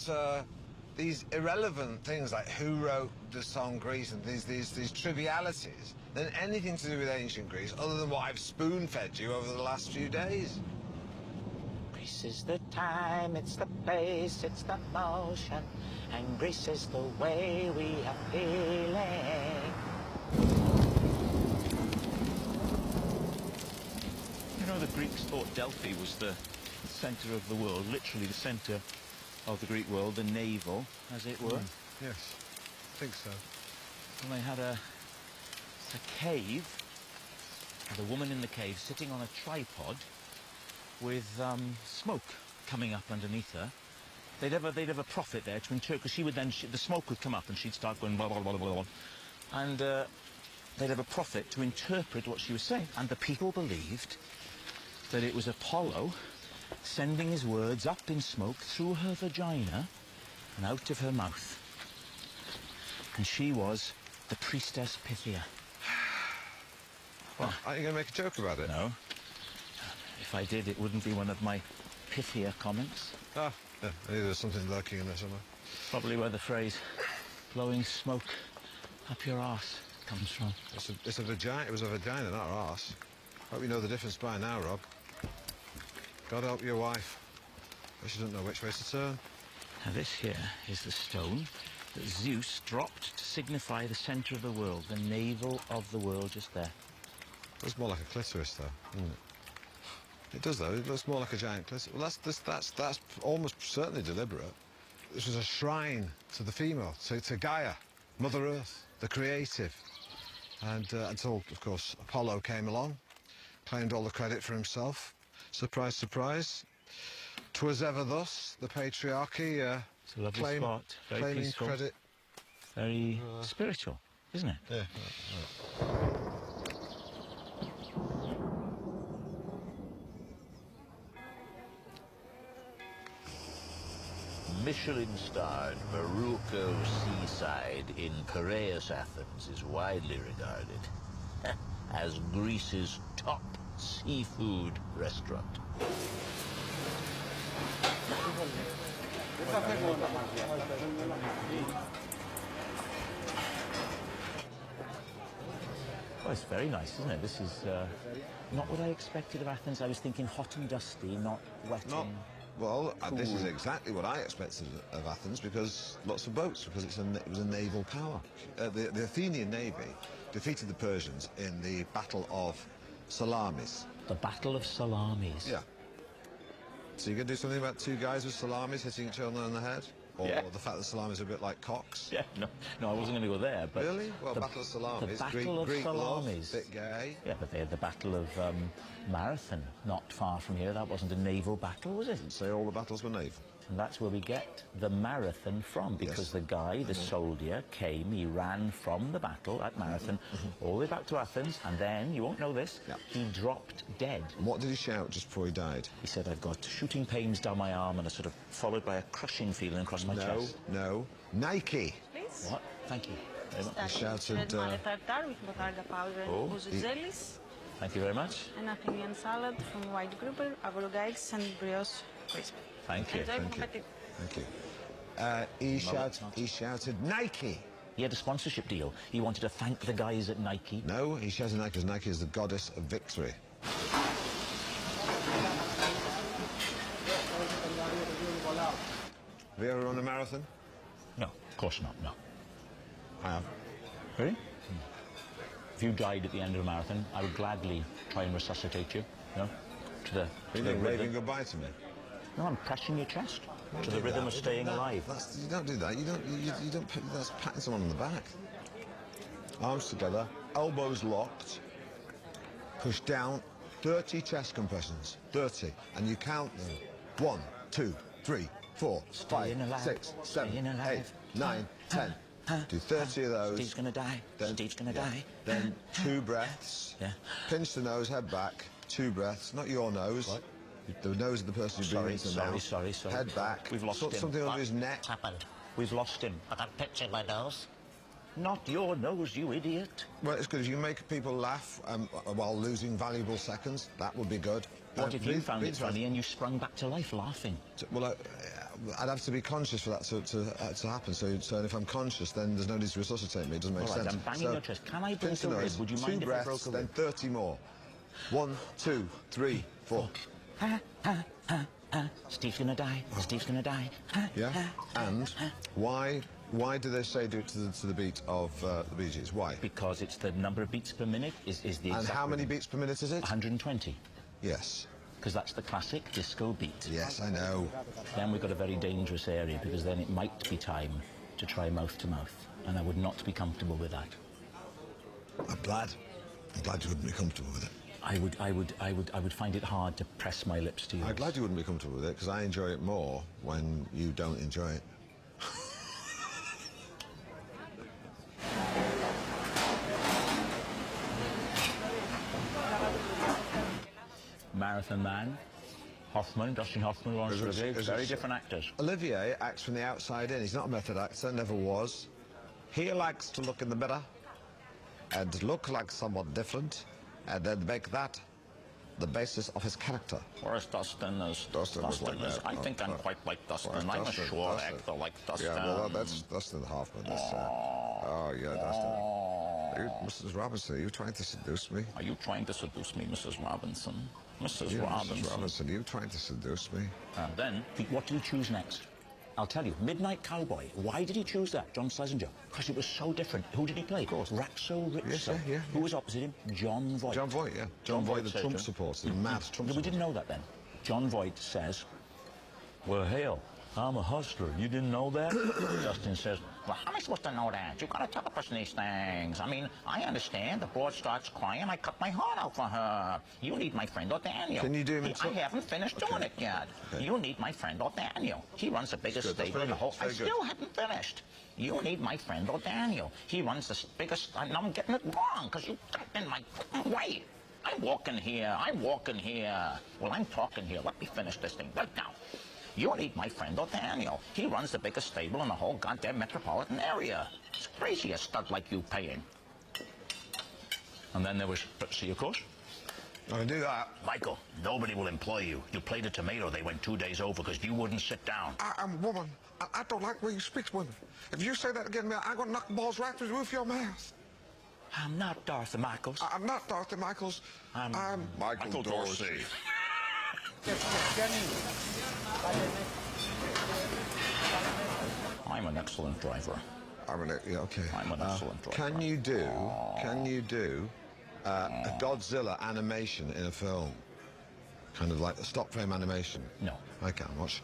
these irrelevant things like who wrote the song Greece and these trivialities than anything to do with ancient Greece, other than what I've spoon-fed you over the last few days. Greece is the time, it's the place, it's the motion, and Greece is the way we are feeling. You know, the Greeks thought Delphi was the centre of the world, literally the centre of the Greek world, the navel, as it were. Yes, I think so. And they had a cave, and a woman in the cave sitting on a tripod with smoke coming up underneath her. They'd have a prophet there to interpret, because she would then, the smoke would come up and she'd start going blah, blah, blah, blah, blah. And they'd have a prophet to interpret what she was saying. And the people believed that it was Apollo sending his words up in smoke through her vagina and out of her mouth. And she was the priestess Pythia. Well, are you going to make a joke about it? No. If I did, it wouldn't be one of my Pythia comments. Ah, yeah, maybe there's something lurking in there somewhere. Probably where the phrase blowing smoke up your arse comes from. It's a vagina. It was a vagina, not her arse. Hope you know the difference by now, Rob. God help your wife. But she doesn't know which way to turn. Now this here is the stone that Zeus dropped to signify the centre of the world, the navel of the world just there. It looks more like a clitoris, though, doesn't it? It does, though. It looks more like a giant clitoris. Well, that's almost certainly deliberate. This was a shrine to the female, to Gaia, Mother Earth, the creative. And until, of course, Apollo came along, claimed all the credit for himself. Surprise, surprise. 'Twas ever thus, the patriarchy it's a lovely spot. Very claiming peaceful. credit. Very spiritual, isn't it? Yeah. Michelin-starred Maruco Seaside in Piraeus, Athens is widely regarded as Greece's top seafood restaurant. Well, it's very nice, isn't it? This is not what I expected of Athens. I was thinking hot and dusty, not wet and Well, cool. this is exactly what I expected of Athens, because lots of boats, because it was a naval power. The Athenian navy defeated the Persians in the Battle of Salamis. The Battle of Salamis. Yeah. So you're going to do something about two guys with salamis hitting each other on the head? Or the fact that salamis are a bit like cocks? Yeah, no, I wasn't going to go there. But really? Well, Battle of Salamis. The Battle of Greek Salamis. love, bit gay. Yeah, but they had the Battle of marathon not far from here. That wasn't a naval battle, was it? Didn't say all the battles were naval. And that's where we get the marathon from, because the guy, the soldier, came, he ran from the battle at Marathon all the way back to Athens, and then, you won't know this, he dropped dead. And what did he shout just before he died? He said, I've got shooting pains down my arm and a sort of followed by a crushing feeling across my chest. No, Nike. Please. What? Thank you. Very much. He shouted... Red tartar with botarga powder and bouzelis. Thank you very much. An Athenian salad from white grouper, avocado eggs and brioche crisp. Thank you. Enjoy Thank you. Thank you. He shouted Nike. He had a sponsorship deal. He wanted to thank the guys at Nike. No, he shouted Nike because Nike is the goddess of victory. Have you ever run a marathon? No, of course not, no. I have. Really? If you died at the end of a marathon, I would gladly try and resuscitate you, to the You're waving goodbye to me. No, I'm pressing your chest to the rhythm of staying alive. You don't do that. You don't put, that's patting someone on the back. Arms together, elbows locked, push down, 30 chest compressions. 30. And you count them. 1, 2, 3, 4, 5, 6, 7, 8, 9, 10. Do 30 of those. Steve's gonna die. Steve's gonna die. Then 2 breaths. Pinch the nose, head back. 2 breaths. Not your nose. What? The nose of the person you're breathing into now. Sorry. Head back. We've lost him. Something under his neck. What's happened? We've lost him. I got pitch in my nose. Not your nose, you idiot. Well, it's good. If you make people laugh while losing valuable seconds, that would be good. What if you found it funny and you sprung back to life laughing? Well, I'd have to be conscious for that to happen. So if I'm conscious, then there's no need to resuscitate me. It doesn't make sense. I'm banging your chest. Can I break a rib? Would you mind if I broke a rib? Then 30 more. 1, 2, 3, 4. Steve's gonna die. Steve's gonna die. Yeah. And why do they say do it to the beat of the Bee Gees? Why? Because it's the number of beats per minute is the exact. And how many beats per minute is it? 120. Yes. Because that's the classic disco beat. Yes, I know. Then we've got a very dangerous area, because then it might be time to try mouth to mouth, and I would not be comfortable with that. I'm glad you wouldn't be comfortable with it. I would find it hard to press my lips to yours. I'm glad you wouldn't be comfortable with it, because I enjoy it more when you don't enjoy it. Marathon Man, Dustin Hoffman, Laurence Olivier, very different actors. Olivier acts from the outside in. He's not a method actor, never was. He likes to look in the mirror and look like someone different, and then make that the basis of his character. Whereas Dustin is... Dustin was like that. I think I'm quite like Dustin. I'm a short actor like Dustin. Yeah, well, that's Dustin Hoffman. Oh, yeah, Dustin. Mrs. Robinson, are you trying to seduce me? Are you trying to seduce me, Mrs. Robinson? Mrs. Robinson. Mrs. Robinson, are you trying to seduce me? And then, what did he choose next? I'll tell you, Midnight Cowboy. Why did he choose that, John Schlesinger? Because it was so different. Who did he play? Of course. Raxo Ritso. Yes, yeah. Who was opposite him? John Voight. John Voight, yeah. John Voight, the Trump supporter, the mad Trump supporter. We didn't know that then. John Voight says, well, hell, I'm a hustler. You didn't know that? Dustin says, well, how am I supposed to know that? You've got to tell the person these things. I mean, I understand. The broad starts crying. I cut my heart out for her. You need my friend O'Daniel. Can you do him? I haven't finished doing it yet. Okay. You need my friend O'Daniel. He runs the biggest stable in the whole... I still haven't finished. You need my friend O'Daniel. He runs the biggest... I'm getting it wrong, because you got in my way. I'm walking here. Well, I'm talking here. Let me finish this thing right now. You need my friend O'Daniel. He runs the biggest stable in the whole goddamn metropolitan area. It's crazy a stud like you paying. And then there was Fritzy, of course. I can do that. Michael, nobody will employ you. You played a tomato. They went 2 days over because you wouldn't sit down. I'm a woman. I don't like the way you speak to women. If you say that again, man, I'm going to knock the balls right through the roof of your mouth. I'm not Dorothy Michaels. I'm not Dorothy Michaels. I'm Michael Dorsey. I'm an excellent driver. Yeah, okay. I'm an excellent driver. Can you do a Godzilla animation in a film? Kind of like a stop frame animation? No. I can't watch.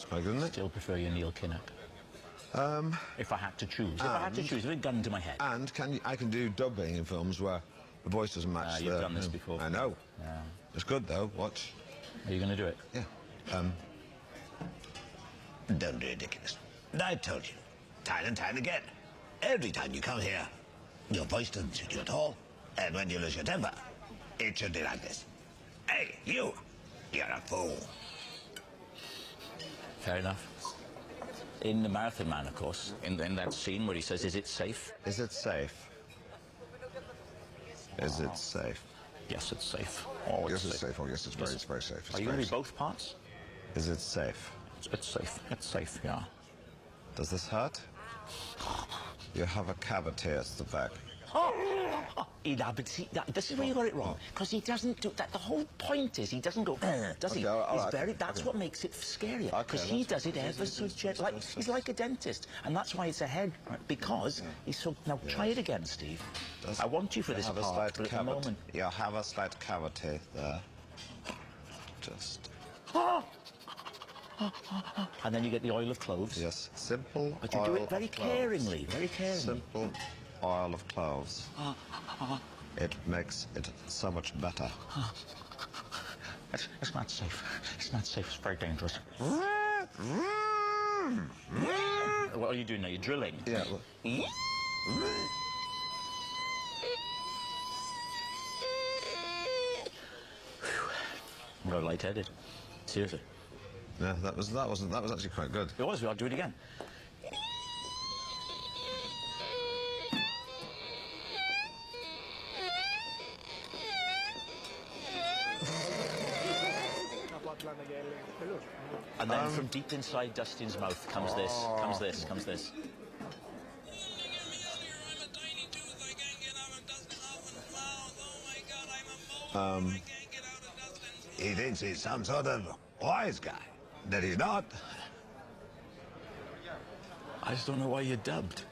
Very good, isn't it? Still prefer your Neil Kinnock. If I had to choose. If I had to choose, with a gun to my head. And I can do dubbing in films where the voice doesn't match. You've done this before. I know. Yeah. It's good though. Watch. Are you going to do it? Yeah. Don't be ridiculous. I told you, time and time again. Every time you come here, your voice doesn't suit you at all. And when you lose your temper, it should be like this. Hey, you're a fool. Fair enough. In The Marathon Man, of course, in that scene where he says, "Is it safe?" Is it safe? Is it safe? Yes, it's safe. Oh, yes, it's safe. Oh, yes, it's very safe. Are you going to be both parts? Is it safe? It's safe. It's safe, yeah. Does this hurt? You have a cavity at the back. But see, this is where you got it wrong. Because he doesn't do that. The whole point is he doesn't go, does he? That's what makes it scarier. Because he does it ever so gently. He's like a dentist. And that's why it's a head. Because he's so... Now, try it again, Steve. I want you for this part, but at the moment... You have a slight cavity there. Just... And then you get the oil of cloves. Yes, simple. But you do it very caringly, very caringly. Simple oil of cloves. It makes it so much better. It's not safe. It's not safe. It's very dangerous. What are you doing now? You're drilling? Yeah. I'm lightheaded. Seriously. Yeah, that was actually quite good. It was. I'll do it again. And then from deep inside Dustin's mouth comes this, comes this. He thinks he's some sort of wise guy. That he's not. I just don't know why you're dubbed.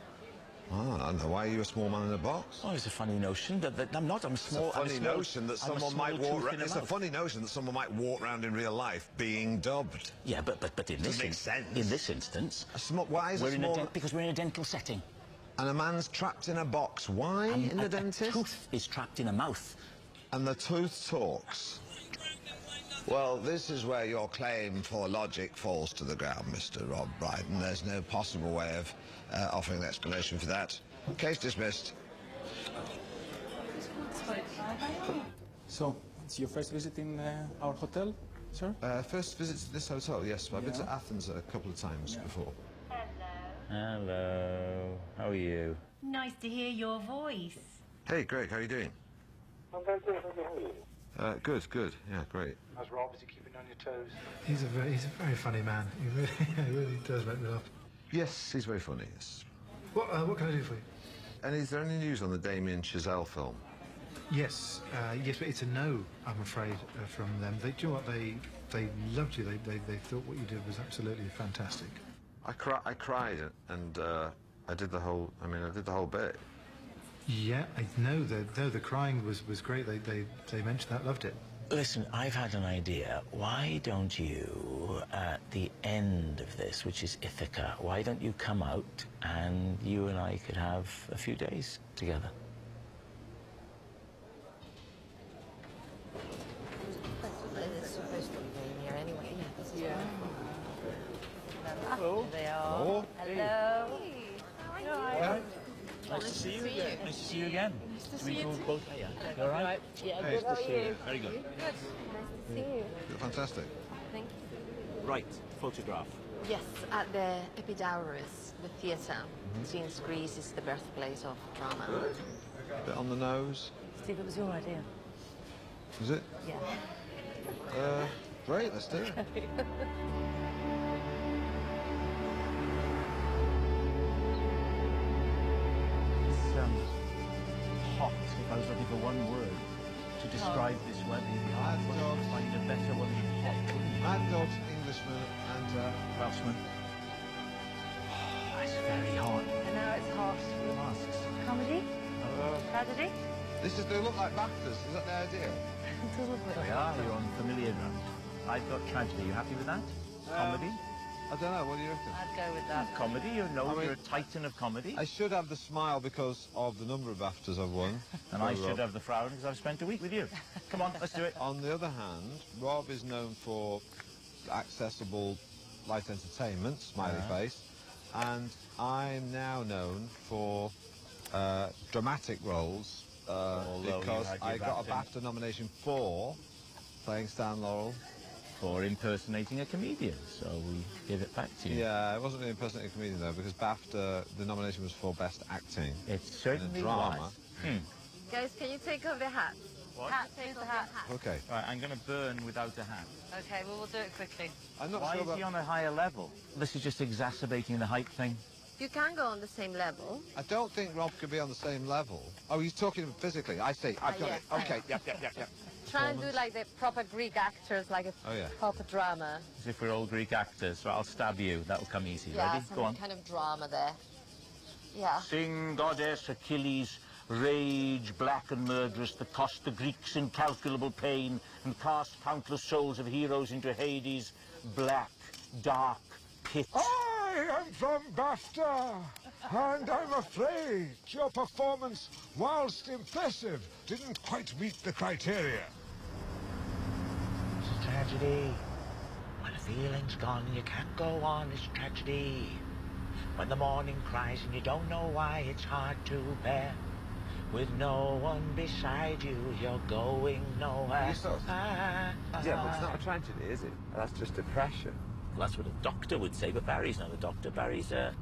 Oh, I don't know. Why are you a small man in a box? Oh, it's a funny notion that I'm not. I'm small. It's a funny notion that someone might walk around. It's a funny notion that someone might walk around in real life being dubbed. Yeah, but in this instance, why is it small? Because we're in a dental setting. And a man's trapped in a box. Why in the dentist? A tooth is trapped in a mouth. And the tooth talks. Well, this is where your claim for logic falls to the ground, Mr. Rob Brydon. There's no possible way of offering an explanation for that. Case dismissed. So, it's your first visit in our hotel, sir? First visit to this hotel, yes. I've been to Athens a couple of times before. Hello. How are you? Nice to hear your voice. Hey, Greg, how are you doing? I'm very good. How are you? Good. Yeah, great. How's Rob? Is he keeping on your toes? He's a very funny man. He really does make me laugh. Yes, he's very funny, yes. What can I do for you? And is there any news on the Damien Chazelle film? Yes, yes, but it's a no, I'm afraid, from them. Do you know what? They loved you. They thought what you did was absolutely fantastic. I cried, and I did the whole bit. Yeah, I know. The crying was great. They mentioned that, loved it. Listen, I've had an idea. Why don't you, at the end of this, which is Ithaca, why don't you come out and you and I could have a few days together? Hello. They are. Hello. Hello. Nice to see you again. Nice to see you again. Nice to see you too. Both. Hey, you all right? Yeah, nice good. How to see are you? you. Very good. Good. Nice to see you. You're fantastic. Thank you. Right, photograph. Yes, at the Epidaurus, the theatre. Since Greece is the birthplace of drama. Bit on the nose. Steve, it was your idea. Is it? Yeah. Great, let's do it. Hot. If I was looking for one word to describe this weather, I'd find a better one than hot. Mad Dog, Englishman, and Welshman. Oh, it's very hot. And now it's hot. Masks. Comedy? Tragedy? They look like BAFTAs. Is that the idea? There we are. You're on familiar ground. I've got tragedy. You happy with that? Comedy? I don't know, what do you reckon? I'd go with that. Comedy, you're a titan of comedy. I should have the smile because of the number of BAFTAs I've won. And I should have the frown because I've spent a week with you. Come on, let's do it. On the other hand, Rob is known for accessible light entertainment, smiley face, and I'm now known for dramatic roles because I got a BAFTA nomination for playing Stan Laurel. For impersonating a comedian, so we give it back to you. Yeah, I wasn't really impersonating a comedian though, because BAFTA, the nomination was for Best Acting. It certainly in a drama. was. Guys, can you take off the hat? What? Hat, take off the hat. Okay. Right, I'm going to burn without a hat. Okay, well, we'll do it quickly. I'm not Why sure is he on a higher level? This is just exacerbating the height thing. You can go on the same level. I don't think Rob could be on the same level. Oh, he's talking physically. I see. I've got yeah. it. Okay, yep. Try and do like the proper Greek actors, like a proper drama. As if we're all Greek actors. So I'll stab you. That'll come easy. Yeah, Ready? some Go on. kind of drama there. Yeah. Sing, goddess, Achilles, rage, black and murderous, that cost the Greeks incalculable pain and cast countless souls of heroes into Hades, black, dark pit. I am from BAFTA, and I'm afraid your performance, whilst impressive, didn't quite meet the criteria. It's a tragedy. When the feeling's gone, you can't go on, it's a tragedy. When the morning cries and you don't know why, it's hard to bear. With no one beside you, you're going nowhere. Yeah, but it's not a tragedy, is it? That's just depression. Well, that's what a doctor would say, but Barry's not a doctor. Barry's a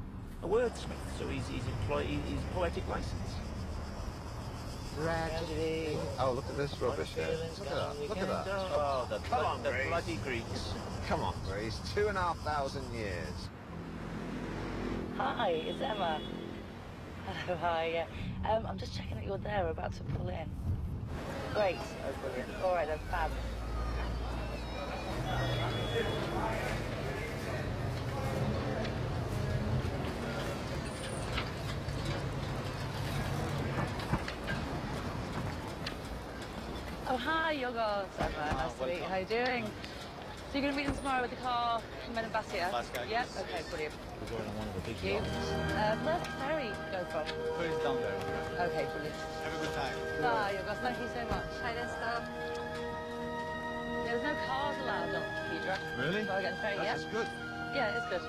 wordsmith, so he's poetic license. Tragedy. Oh, look at this rubbish here. Look at that. Look at that. Oh, the bloody Greeks. Come on, Greece. 2,500 years. Hi, it's Emma. Hello, hi. I'm just checking that you're there. We're about to pull in. Great. Oh, brilliant. All right, then, fab. Oh, hi, Yorgos. Emma, nice to meet you. How are you doing? So you're going to meet them tomorrow with the car from Men and Basia? Yep, okay, brilliant. We're going on one of the big Thank you. Where's the ferry go from? Ferry's down there. Okay, brilliant. Have a good time. Bye, Yorgos. Thank you so much. Hi, Nesta. There's no cars allowed on Hydra. Really? So I get the ferry, yeah. That's good. Yeah, it's good.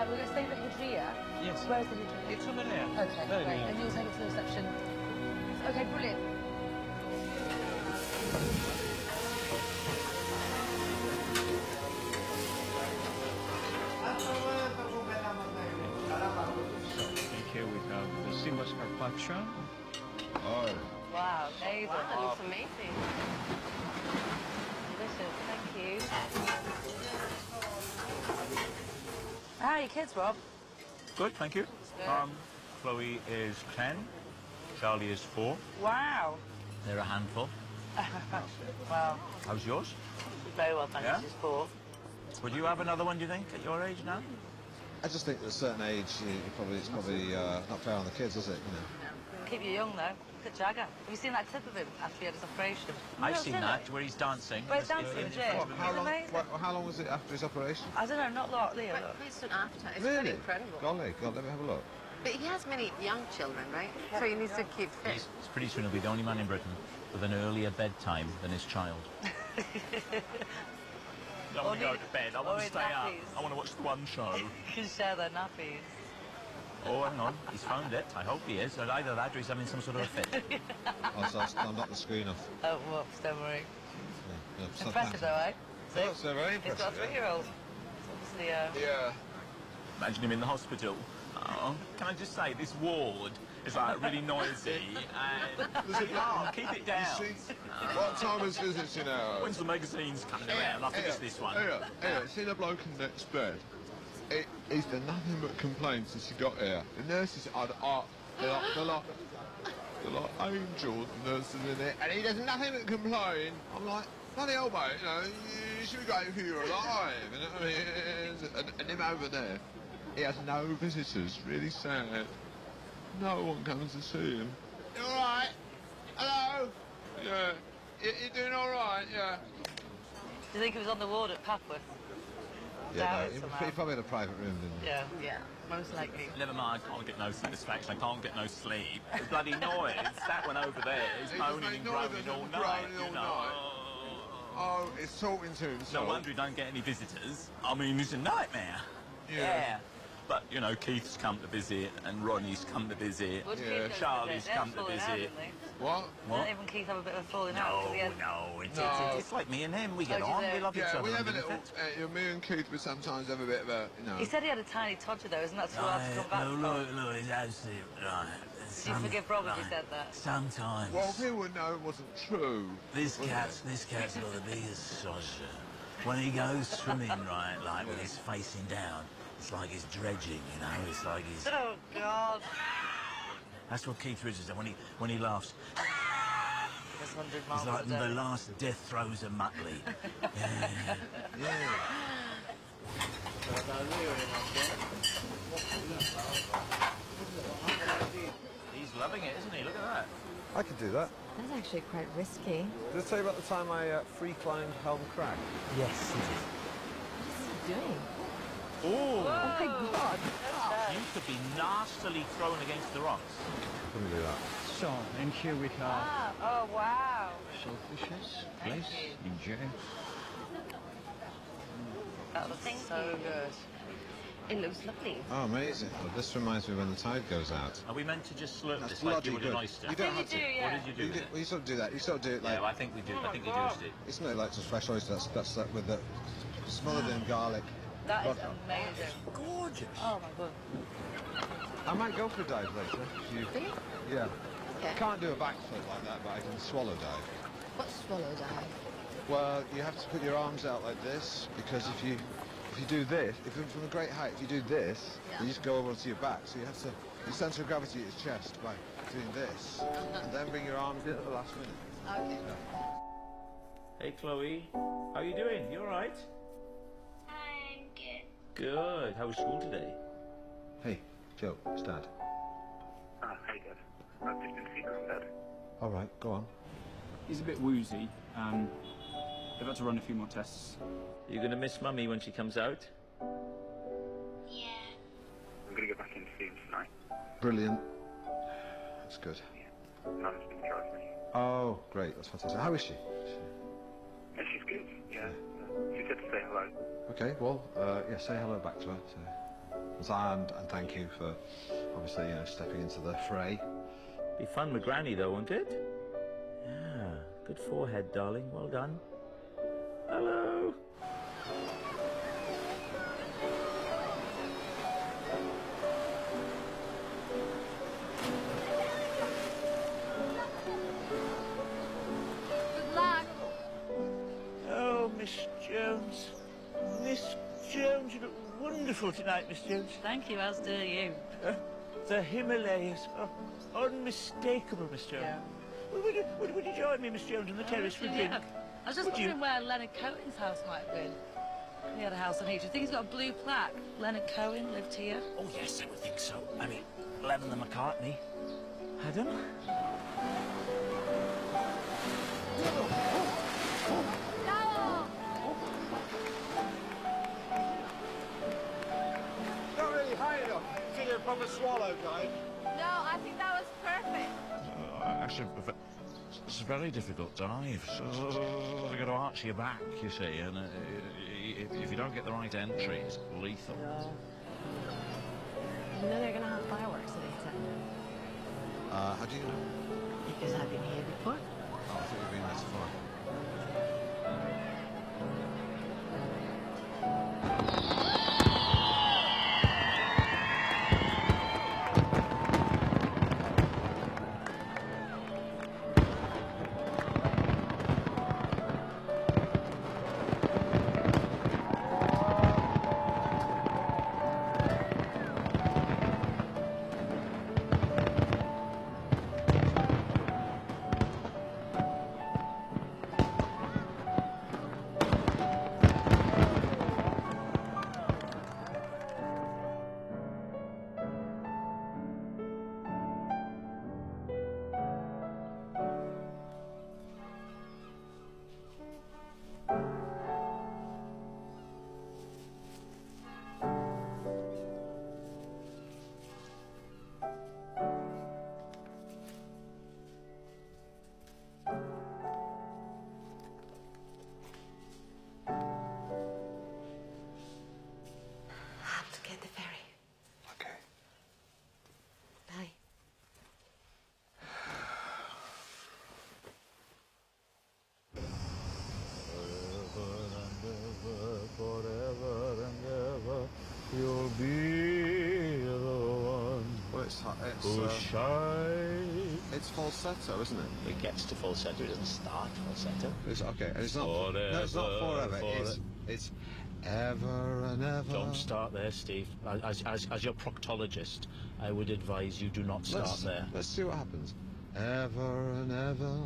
We're going to stay at the Hydria. Yes. Where's the Hydria? It's over there. Okay, great. And you'll take it to the reception. Okay, brilliant. Here we have the seamless carpaccio. Oh. Wow, amazing. Wow, that looks amazing. Delicious, thank you. How are your kids, Rob? Good, thank you. Good. Chloe is 10, Charlie is 4. Wow. They're a handful. Wow. How's yours? Very well, thank you. She's 4. Would you have another one, do you think, at your age now? I just think at a certain age, it's probably not fair on the kids, is it? You know. Keep you young, though. Look at Jagger. Have you seen that clip of him after he had his operation? I've seen that, where he's dancing. Where he's dancing in the gym. How long was it after his operation? I don't know, not a lot, Leo. Quite soon after. It's Really? pretty incredible. Golly, God, let me have a look. But he has many young children, right? So he needs to keep fit. He's pretty soon he'll be the only man in Britain with an earlier bedtime than his child. I don't want to go to bed. I want to stay up. I want to watch the one show. You can share their nappies. Oh, hang on. He's found it. I hope he is. Or either that or he's having some sort of a fit. I'll knock the screen off. Oh, whoops, don't worry. Yeah, Impressive, though, eh? Oh, that's very impressive. He's got a 3-year-old. Obviously, Yeah. Imagine him in the hospital. Oh, can I just say, this ward It's like really noisy. And keep it down. What time is visiting hours? When's the magazines coming around? I think it's this one. See the bloke in the next bed? He's done nothing but complain since he got here. The nurses are they're like angels, the nurses in there, and he does nothing but complain. I'm like, bloody hell, mate, you know, you should be grateful you're alive. You know what I mean? And him over there, he has no visitors. Really sad. No one comes to see him. You all right? Hello? Yeah. You doing all right? Yeah. Do you think he was on the ward at Papworth? Yeah, no, he probably had a private room, didn't he? Yeah, yeah, most likely. Never mind, I can't get no satisfaction, I can't get no sleep. The bloody noise, that one over there is moaning and groaning all night, you know. Oh, it's talking to himself. No wonder he don't get any visitors. I mean, it's a nightmare. Yeah. But, you know, Keith's come to visit, and Ronnie's come to visit, Charlie's come to visit. What? Didn't even Keith have a bit of a falling out? It's like me and him, we get on, we love each other. We have a little, me and Keith would sometimes have a bit of a, you know. He said he had a tiny toddler though, isn't that too hard to come back from? No, it's absolutely right. Do you forgive Rob if he said that? Sometimes. Well, people would know it wasn't true. This cat's got the biggest saucer. When he goes swimming, right, like with his facing down, it's like he's dredging, you know, it's like he's... Oh, God. That's what Keith Richards said when he laughs. It's 100 miles It's like the last death throes of Muttley. Yeah. He's loving it, isn't he? Look at that. I could do that. That's actually quite risky. Did I tell you about the time I free climbed Helm Crag? Yes, you did. What is he doing? Oh my God. You could be nastily thrown against the rocks. Couldn't do that. So, and here we have Oh, wow. shellfishes. Thank Please, you. enjoy. That looks so good. It looks lovely. Oh, amazing. Well, this reminds me when the tide goes out. Are we meant to just slurp That's this like you would bloody an good. oyster? You don't have to. What did you do with it? Well, you sort of do that. You sort of do it like... Yeah, I think we do. I think you do it. It's not like just fresh oyster. That's like with the smothered in garlic. That is amazing. Gorgeous. Oh, my God. I might go for a dive later. Really? Yeah. Okay. I can't do a backflip like that, but I can swallow dive. What's swallow dive? Well, you have to put your arms out like this, because if you do this, if you're from a great height, if you do this, you just go over onto your back. So you have to, your centre of gravity is chest by doing this, and then bring your arms in at the last minute. Okay. Hey, Chloe. How are you doing? You all right? I'm good. Good. How was school today? Hey, Joe, it's Dad. Hey, Dad. I've just been feeding on Dad. All right, go on. He's a bit woozy. They've had to run a few more tests. You're going to miss Mummy when she comes out? Yeah. I'm going to go back in to see him tonight. Brilliant. That's good. Mum's been driving me. Oh, great. That's fantastic. How is she? Yeah, she's good. Yeah. She said to say hello. Okay, well, yeah, say hello back to her. And thank you for, obviously, you know, stepping into the fray. Be fun with Granny, though, won't it? Yeah. Good forehead, darling. Well done. Hello. Good luck. Oh, Miss Jones. Miss Jones, you look wonderful tonight, Miss Jones. Thank you, as do you. The Himalayas are unmistakable, Miss Jones. Yeah. Would you join me, Miss Jones, on the terrace for a drink? I was just wondering where Leonard Cohen's house might have been. He had a house on here. Do you think he's got a blue plaque? Leonard Cohen lived here? Oh, yes, I would think so. I mean, Lennon and McCartney had him. Not really high enough. Did a proper swallow dive. No, I think that was perfect. Actually, it's a very difficult dive. So you've got to arch your back, you see, and if you don't get the right entry, it's lethal. You know they're going to have fireworks at 8:10. How do you know? Because I've been here before. Oh, I thought you'd been there before. It's falsetto, isn't it? It gets to falsetto. It doesn't start falsetto. It's okay, and it's not. Forever, No, it's not forever. It's ever and ever. Don't start there, Steve. As your proctologist, I would advise you do not start there. Let's see what happens. Ever and ever,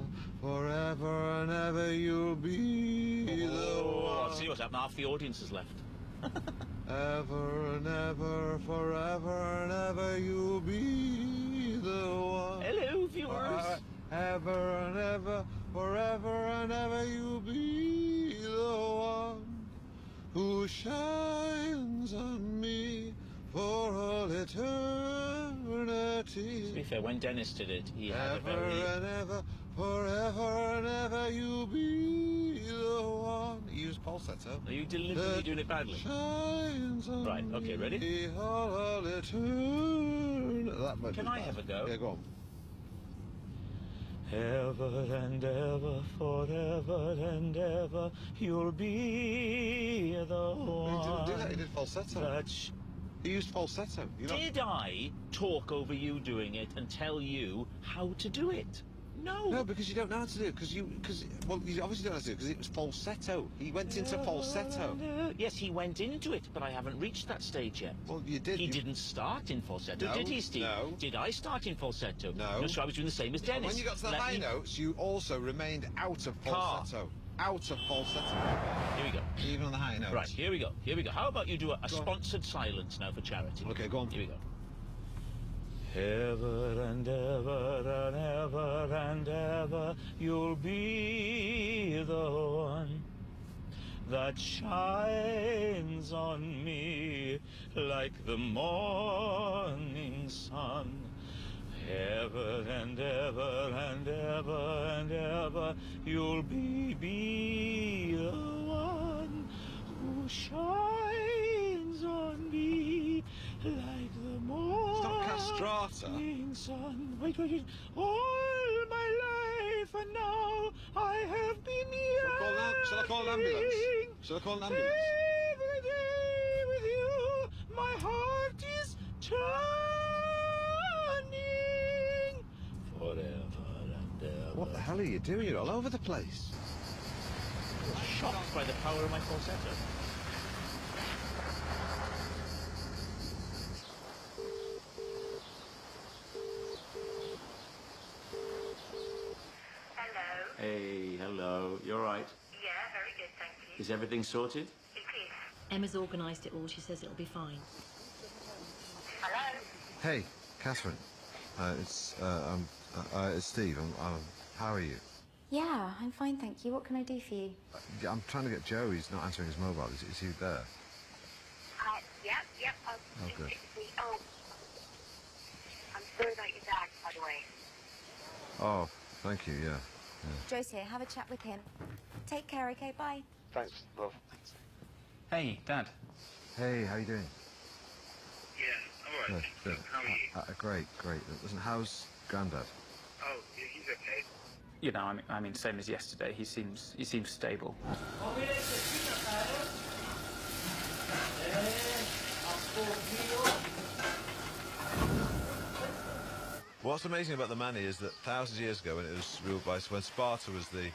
forever and ever, you'll be the one. I'll see what's happened. Half the audience has left. Ever and ever, forever and ever, you'll be the one. Hello, viewers. Ever and ever, forever and ever, you'll be the one who shines on me for all eternity. To be fair, when Dennis did it, he had a very... Ever and ever, forever and ever, you'll be the one. He used falsetto. Are you deliberately doing it badly? Right, okay, ready? Can I have a go? Yeah, go on. Ever and ever, forever and ever, you'll be the one. He didn't do that, he did falsetto. He used falsetto. Did I talk over you doing it and tell you how to do it? No. No, because you don't know how to do it. Well, you obviously don't know how to do it because it was falsetto. He went into falsetto. Yes, he went into it, but I haven't reached that stage yet. Well, you did. He didn't start in falsetto, No, did he, Steve? no. Did I start in falsetto? No. So I was doing the same as Dennis. When you got to the high notes, you also remained out of falsetto. Out of falsetto. Here we go. Even on the high notes. Right, here we go. Here we go. How about you do a sponsored silence now for charity? Okay, go on. Here we go. Ever and ever and ever and ever, you'll be the one that shines on me like the morning sun. Ever and ever and ever and ever, you'll be the one who shines on me like the morning sun. Wait. All my life and now I have been yearning. Shall I call an ambulance? Shall I call an ambulance? Every day with you, my heart is turning forever and ever. What the hell are you doing? You're all over the place. Shocked by the power of my falsetto. Hey, hello. You all right? Yeah, very good, thank you. Is everything sorted? It is. Emma's organised it all. She says it'll be fine. Hello? Hey, Catherine. It's Steve. How are you? Yeah, I'm fine, thank you. What can I do for you? I'm trying to get Joe. He's not answering his mobile. Is he there? Yep. Oh, good. Oh, I'm sorry about your dad, by the way. Oh, thank you, yeah. Joe's here. Have a chat with him. Take care, okay? Bye. Thanks, love. Thanks. Hey, Dad. Hey, how you doing? Yeah, I'm alright. Good. How are you? Great. Listen, how's Grandad? Oh, yeah, he's okay. You know, I mean, same as yesterday. He seems stable. What's amazing about the Mani is that thousands of years ago, when it was ruled by, when Sparta was the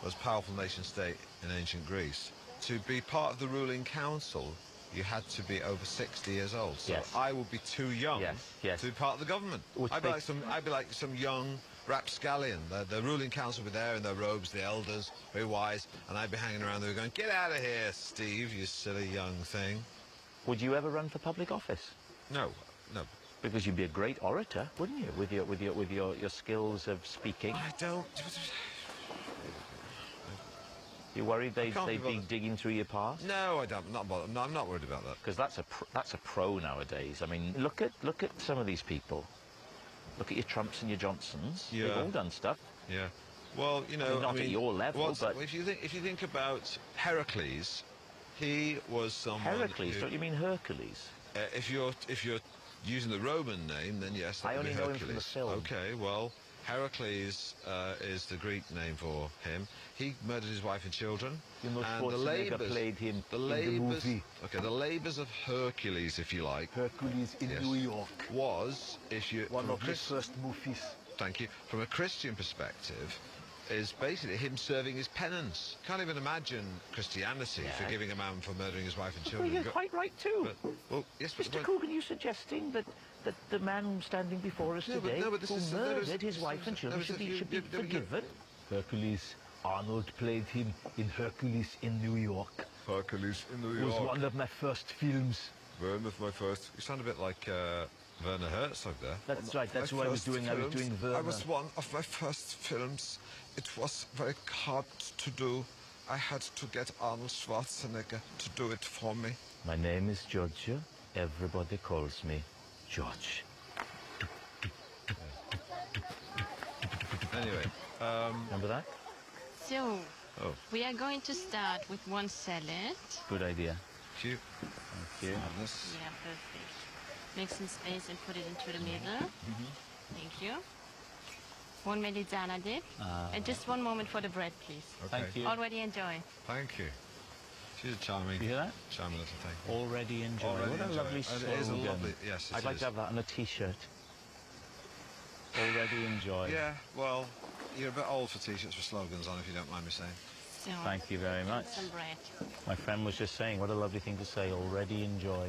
most powerful nation state in ancient Greece, to be part of the ruling council, you had to be over 60 years old. So Yes. I would be too young Yes. to be part of the government. I'd be like some young rapscallion. The ruling council would be there in their robes, the elders, very wise, and I'd be hanging around there going, "Get out of here, Steve, you silly young thing." Would you ever run for public office? No. Because you'd be a great orator, wouldn't you? With your skills of speaking. I don't. You worried they'd be digging through your past? No, I don't. I'm not bothered. No, I'm not worried about that. Because that's a pro nowadays. I mean, look at some of these people. Look at your Trumps and your Johnsons. Yeah. They've all done stuff. Yeah. Well, you know, not at your level, but if you think about Heracles, he was someone. Heracles? Who, don't you mean Hercules? If you're using the Roman name, then yes, that I would only be know him Hercules. from the film. Okay, well, Heracles is the Greek name for him. He murdered his wife and children. You know, and Schwarzenegger played him the in labors, the movie. Okay, the labours of Hercules, if you like. Hercules in New York. Was, if you... One of his first movies. Thank you. From a Christian perspective, is basically him serving his penance. Can't even imagine Christianity forgiving a man for murdering his wife and children. Well, you're quite right too. Well, yes, but... Mr. Coogan, you suggesting that the man standing before us today who murdered his wife and children should be forgiven? Hercules, Arnold played him in Hercules in New York. Hercules in New York. It was one of my first films. One of my first... You sound a bit like Werner Herzog there. That's right, that's what I was doing. I was doing Werner. I was one of my first films. It was very hard to do. I had to get Arnold Schwarzenegger to do it for me. My name is Georgia. Everybody calls me George. Anyway, remember that? So, Oh. we are going to start with one salad. Good idea. Cute. Thank you. Yeah, perfect. Make some space and put it into the middle. Thank you. One melanzana dip. And just one moment for the bread, please. Okay. Thank you. Already enjoy. Thank you. She's a charming... You hear that? Charming little thing. Already enjoy. Already What a enjoy. lovely And slogan. it is a lovely... Yes, it I'd like is. to have that on a T-shirt. Already enjoy. Yeah, well, you're a bit old for T-shirts with slogans on, if you don't mind me saying. So, Thank you very much. some bread. My friend was just saying, what a lovely thing to say, already enjoy.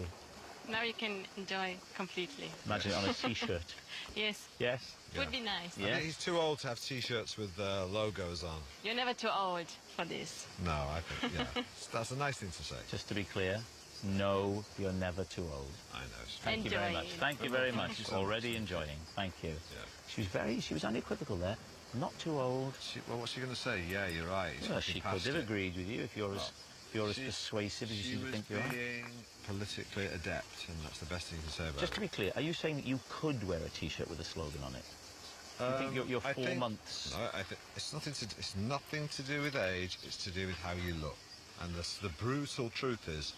Now you can enjoy completely. Imagine it on a T-shirt. Yes. Yes? Would be nice. I think he's too old to have T-shirts with logos on. You're never too old for this. No, I think, yeah. That's a nice thing to say. Just to be clear, no, you're never too old. I know. Thank you very Enjoy much. it. Thank you very much. Thank you so much. Already enjoying. Thank you. Yeah. She was unequivocal there. Not too old. Well, what's she going to say? Yeah, you're right. He's Well, fucking she could past have it. agreed with you if you're as persuasive as you seem to think you are. being politically adept, and that's the best thing you can say about Just it. to be clear, are you saying that you could wear a T-shirt with a slogan on it? You think you're I 4 think- months? No, I think it's nothing to do with age. It's to do with how you look. And the brutal truth is,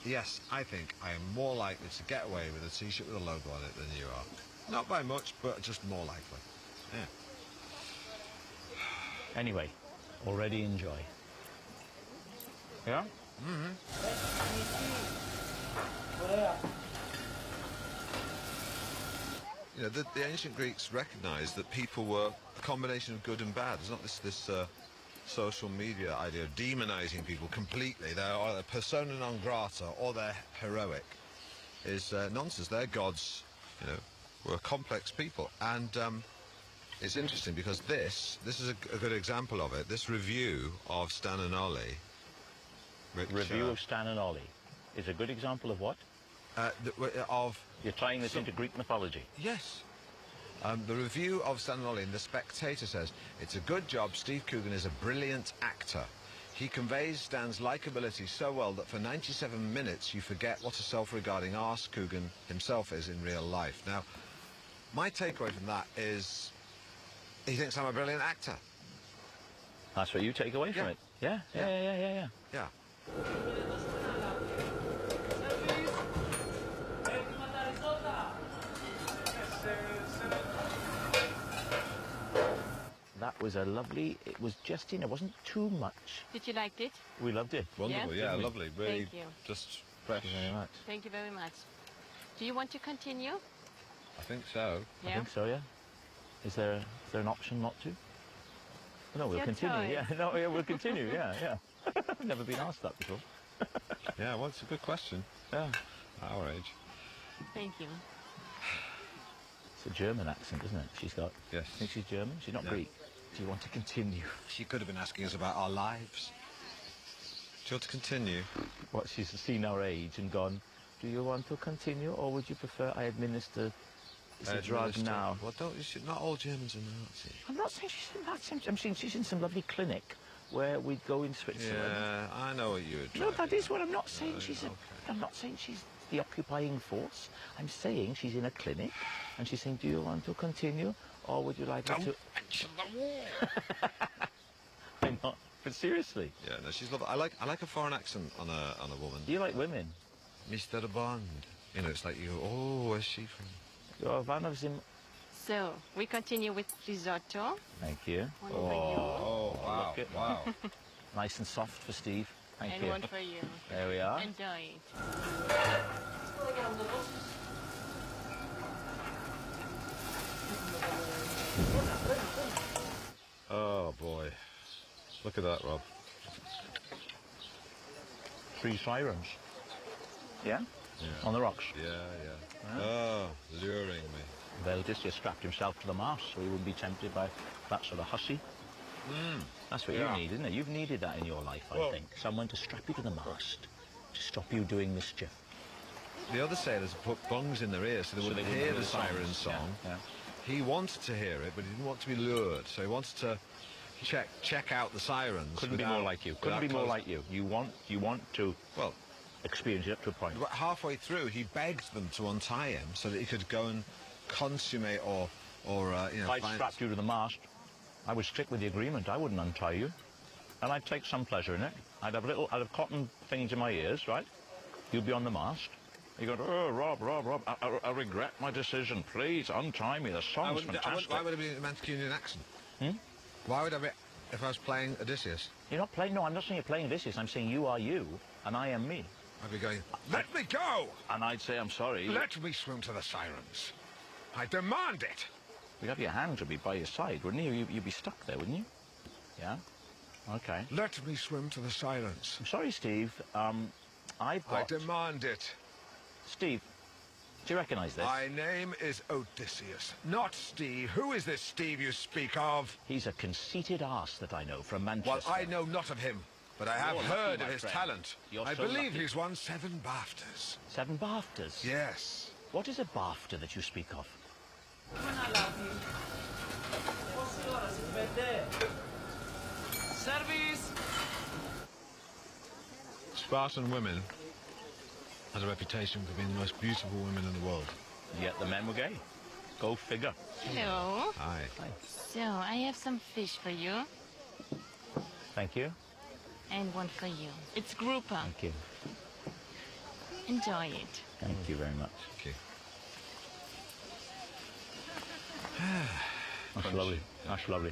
yes, I think I am more likely to get away with a T-shirt with a logo on it than you are. Not by much, but just more likely. Yeah. Anyway, already enjoy. Yeah? You know, the ancient Greeks recognised that people were a combination of good and bad. There's not this social media idea of demonising people completely. They're either persona non grata or they're heroic. Is nonsense. Their gods, you know, were complex people. And it's interesting because this is a good example of it. This review of Stan and Ollie. Review of Stan and Ollie is a good example of what? You're tying this into Greek mythology. Yes. The review of Stan and Ollie in The Spectator says, it's a good job, Steve Coogan is a brilliant actor. He conveys Stan's likability so well that for 97 minutes you forget what a self-regarding arse Coogan himself is in real life. Now, my takeaway from that is he thinks I'm a brilliant actor. That's what you take away from it? Yeah? Yeah. Yeah. That was a lovely, it was just in, it wasn't too much. Did you like it? We loved it. Wonderful, Yeah? yeah, lovely. Really Thank you. just fresh. Thank you very much. Thank you very much. Do you want to continue? I think so. I think so, yeah. Is there an option not to? No, we'll your continue. choice. Yeah, no, yeah, we'll continue. Yeah. I've never been asked that before. Yeah, well, it's a good question. Yeah. Our age. Thank you. It's a German accent, isn't it? She's got. Yes. I think she's German. She's not Yeah. Greek. Do you want to continue? She could have been asking us about our lives. Do you want to continue? What, she's seen our age and gone, do you want to continue or would you prefer I administer the drug now? Well, not all Germans are Nazis. I'm not saying she's in that. I'm saying she's in some lovely clinic where we'd go in Switzerland. Yeah, I know what you would No, that is what I'm not saying. I'm not saying she's the occupying force. I'm saying she's in a clinic and she's saying, do you want to continue or would you like me to... I'm not. But seriously. Yeah, no, she's lovely. I like a foreign accent on a woman. Do you like women? Mr. Bond. You know, it's like you go, oh, where's she from? You're a fan of him. So, we continue with risotto. Thank you. One for you. Oh, wow, Look at- wow. Nice and soft for Steve. Thank And you. one for you. There we are. Enjoy it. Oh, boy. Look at that, Rob. 3 sirens. Yeah? Yeah. On the rocks. Yeah, yeah. Oh, luring me. Well, just strapped himself to the mast so he wouldn't be tempted by that sort of hussy. That's what Yeah. you need, isn't it? You've needed that in your life, I Well- think. Someone to strap you to the mast to stop you doing mischief. The other sailors put bungs in their ears so they So wouldn't they hear wouldn't the hear the siren songs. song. Yeah, He wanted to hear it, but he didn't want to be lured. So he wanted to check out the sirens. Couldn't be more like you. Couldn't be more like you. You want to experience it up to a point. Halfway through, he begged them to untie him so that he could go and consummate or If I'd strapped you to the mast, I would stick with the agreement. I wouldn't untie you. And I'd take some pleasure in it. I'd have cotton things in my ears, right? You'd be on the mast. You go, oh, Rob, I regret my decision. Please untie me. The song's fantastic. Why would it be a Mancunian accent? Why would I be, if I was playing Odysseus? You're not playing, no, I'm not saying you're playing Odysseus. I'm saying you are you, and I am me. I'd be going, let me go! And I'd say, I'm sorry. Let me swim to the sirens. I demand it! You'd have your hand would be by your side, wouldn't you? You'd be stuck there, wouldn't you? Yeah? Okay. Let me swim to the sirens. I'm sorry, Steve. I demand it. Steve, do you recognise this? My name is Odysseus, not Steve. Who is this Steve you speak of? He's a conceited arse that I know from Manchester. Well, I know not of him, but I have You're heard lucky, of my his friend. talent. You're I so believe lucky. he's won 7 BAFTAs. 7 BAFTAs? Yes. What is a BAFTA that you speak of? Service! Spartan women had a reputation for being the most beautiful women in the world. Yet the men were gay. Go figure. Hello. Hi. So, I have some fish for you. Thank you. And one for you. It's grouper. Thank you. Enjoy it. Thank you very much. Thank you. That's lovely. That's lovely.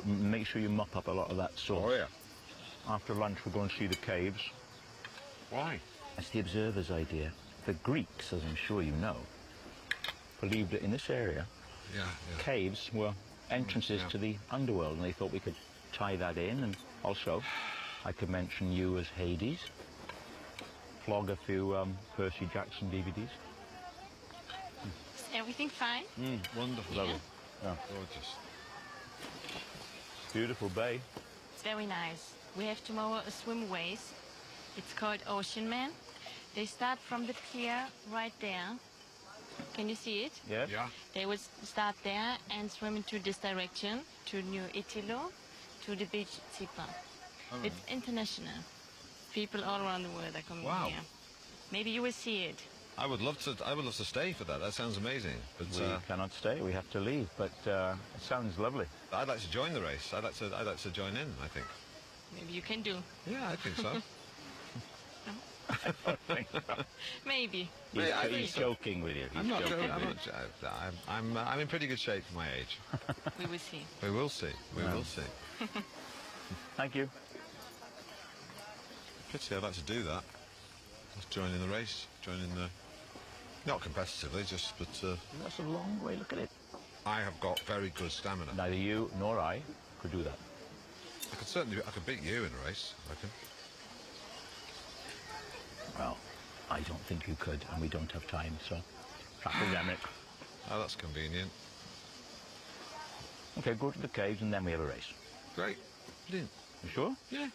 Make sure you mop up a lot of that sauce. Oh, yeah. After lunch, we'll go and see the caves. Why? That's the observer's idea. The Greeks, as I'm sure you know, believed that in this area, caves were entrances to the underworld, and they thought we could tie that in. And also, I could mention you as Hades, flog a few Percy Jackson DVDs. Is everything fine? Wonderful. Lovely. Yeah. Gorgeous. Beautiful bay. It's very nice. We have tomorrow a swim ways. It's called Ocean Man. They start from the pier right there. Can you see it? Yes. Yeah. They would start there and swim into this direction to New Itilo, to the beach Tsipa. Oh. It's international. People all around the world are coming Wow. here. Maybe you will see it. I would love to stay for that. That sounds amazing. But We cannot stay. We have to leave. But it sounds lovely. I'd like to join the race. I'd like to join in, I think. Maybe you can do. Yeah, I think so. I don't think so. Maybe. He's joking with you. He's I'm not joking joking. with you. I'm in pretty good shape for my age. We will see. We will see. We will see. Thank you. Pity I'd like to do that. Just join in the race. Join in the... Not competitively, just, but... That's a long way. Look at it. I have got very good stamina. Neither you nor I could do that. I could beat you in a race, I reckon. Well, I don't think you could, and we don't have time, so... Academic. Oh, that's convenient. Okay, go to the caves, and then we have a race. Great. Brilliant. You sure? Yeah.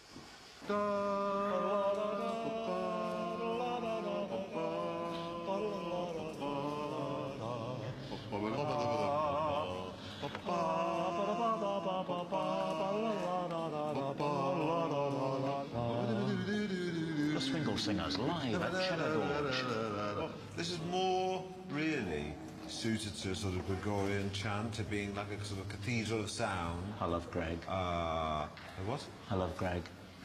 The Swingle Singers live at Cheddar Gorge. This is more really suited to a sort of Gregorian chant, to being like a sort of cathedral of sound. I love Greg. What? I love Greg.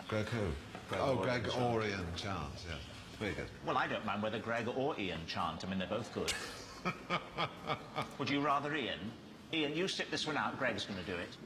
Greg who? Gregorian chant, yeah. Very good. Well, I don't mind whether Greg or Ian chant. I mean, they're both good. Would you rather Ian? Ian, you sit this one out. Greg's going to do it.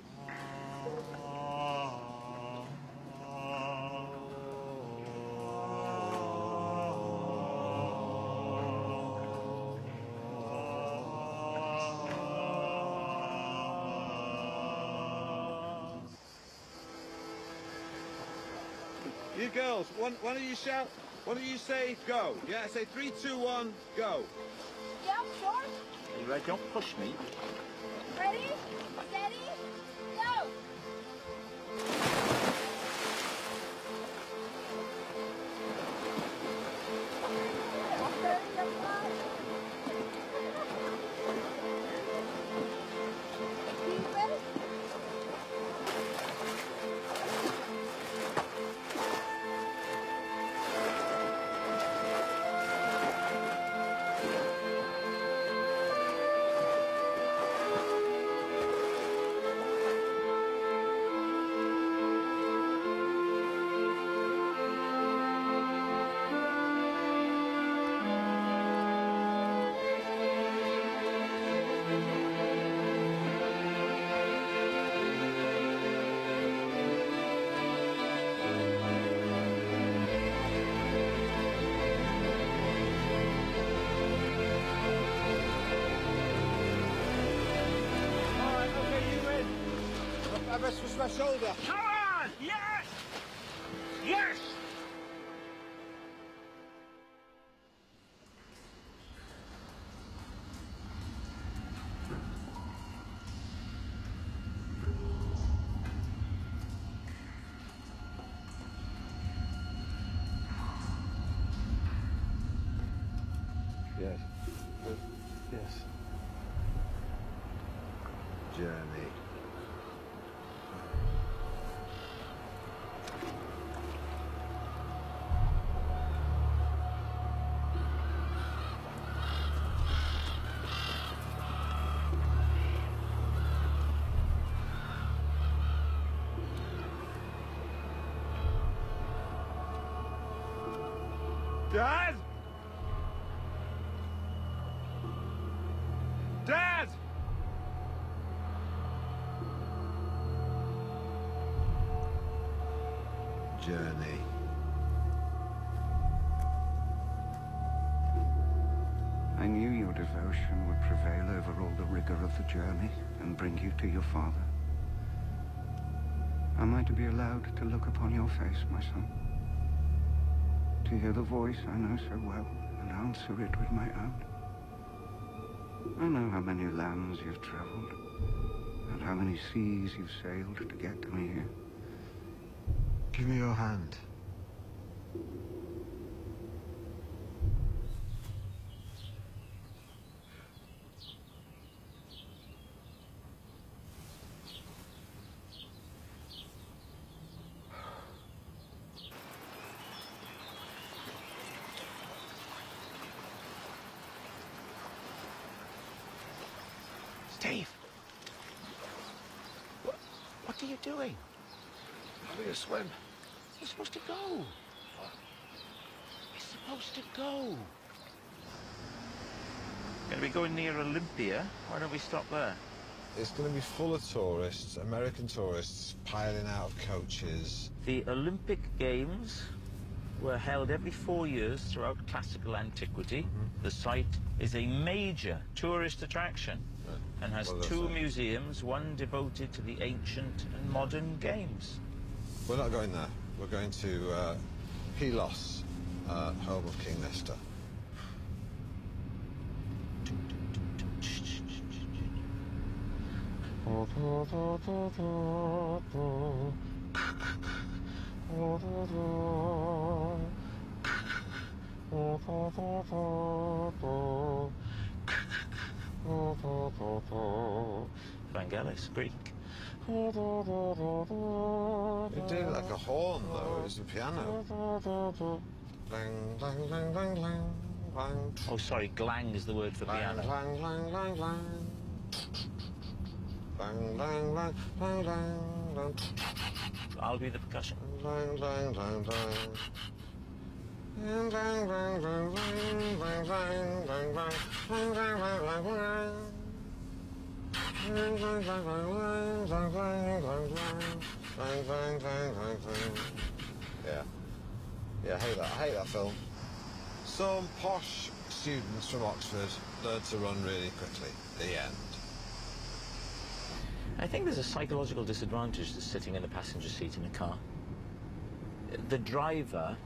You girls, why don't you shout? Why don't you say go? Yeah, say 3, 2, 1, go. Yeah, sure. You ready? Don't push me. Ready, steady, go. Twist my shoulder. Come on! Yes! Yes! Yes. Yes. Journey. Dad! Dad! Journey. I knew your devotion would prevail over all the rigor of the journey and bring you to your father. Am I to be allowed to look upon your face, my son? To hear the voice I know so well and answer it with my own? I know how many lands you've traveled and how many seas you've sailed to get to me here. Give me your hand. Steve! What are you doing? Having a swim. You're supposed to go. You're supposed to go. Going to be going near Olympia. Why don't we stop there? It's going to be full of tourists, American tourists, piling out of coaches. The Olympic Games were held every 4 years throughout classical antiquity. The site is a major tourist attraction and has two museums, one devoted to the ancient and modern games. We're not going there. We're going to Pylos, home of King Nestor. Vangelis, Greek. It did like a horn, though. It was a piano. Lang, lang, lang, lang, lang, lang. Oh, sorry, glang is the word for piano. Lang, lang, lang, lang. Lang, lang, lang, lang, lang, lang. I'll be the percussion. Lang, lang, lang, lang. Lang, lang, lang, lang, lang, lang, lang, lang, lang, lang, lang, lang, Yeah, I hate that film. Some posh students from Oxford learned to run really quickly. The end. I think there's a psychological disadvantage to sitting in the passenger seat in a car. The driver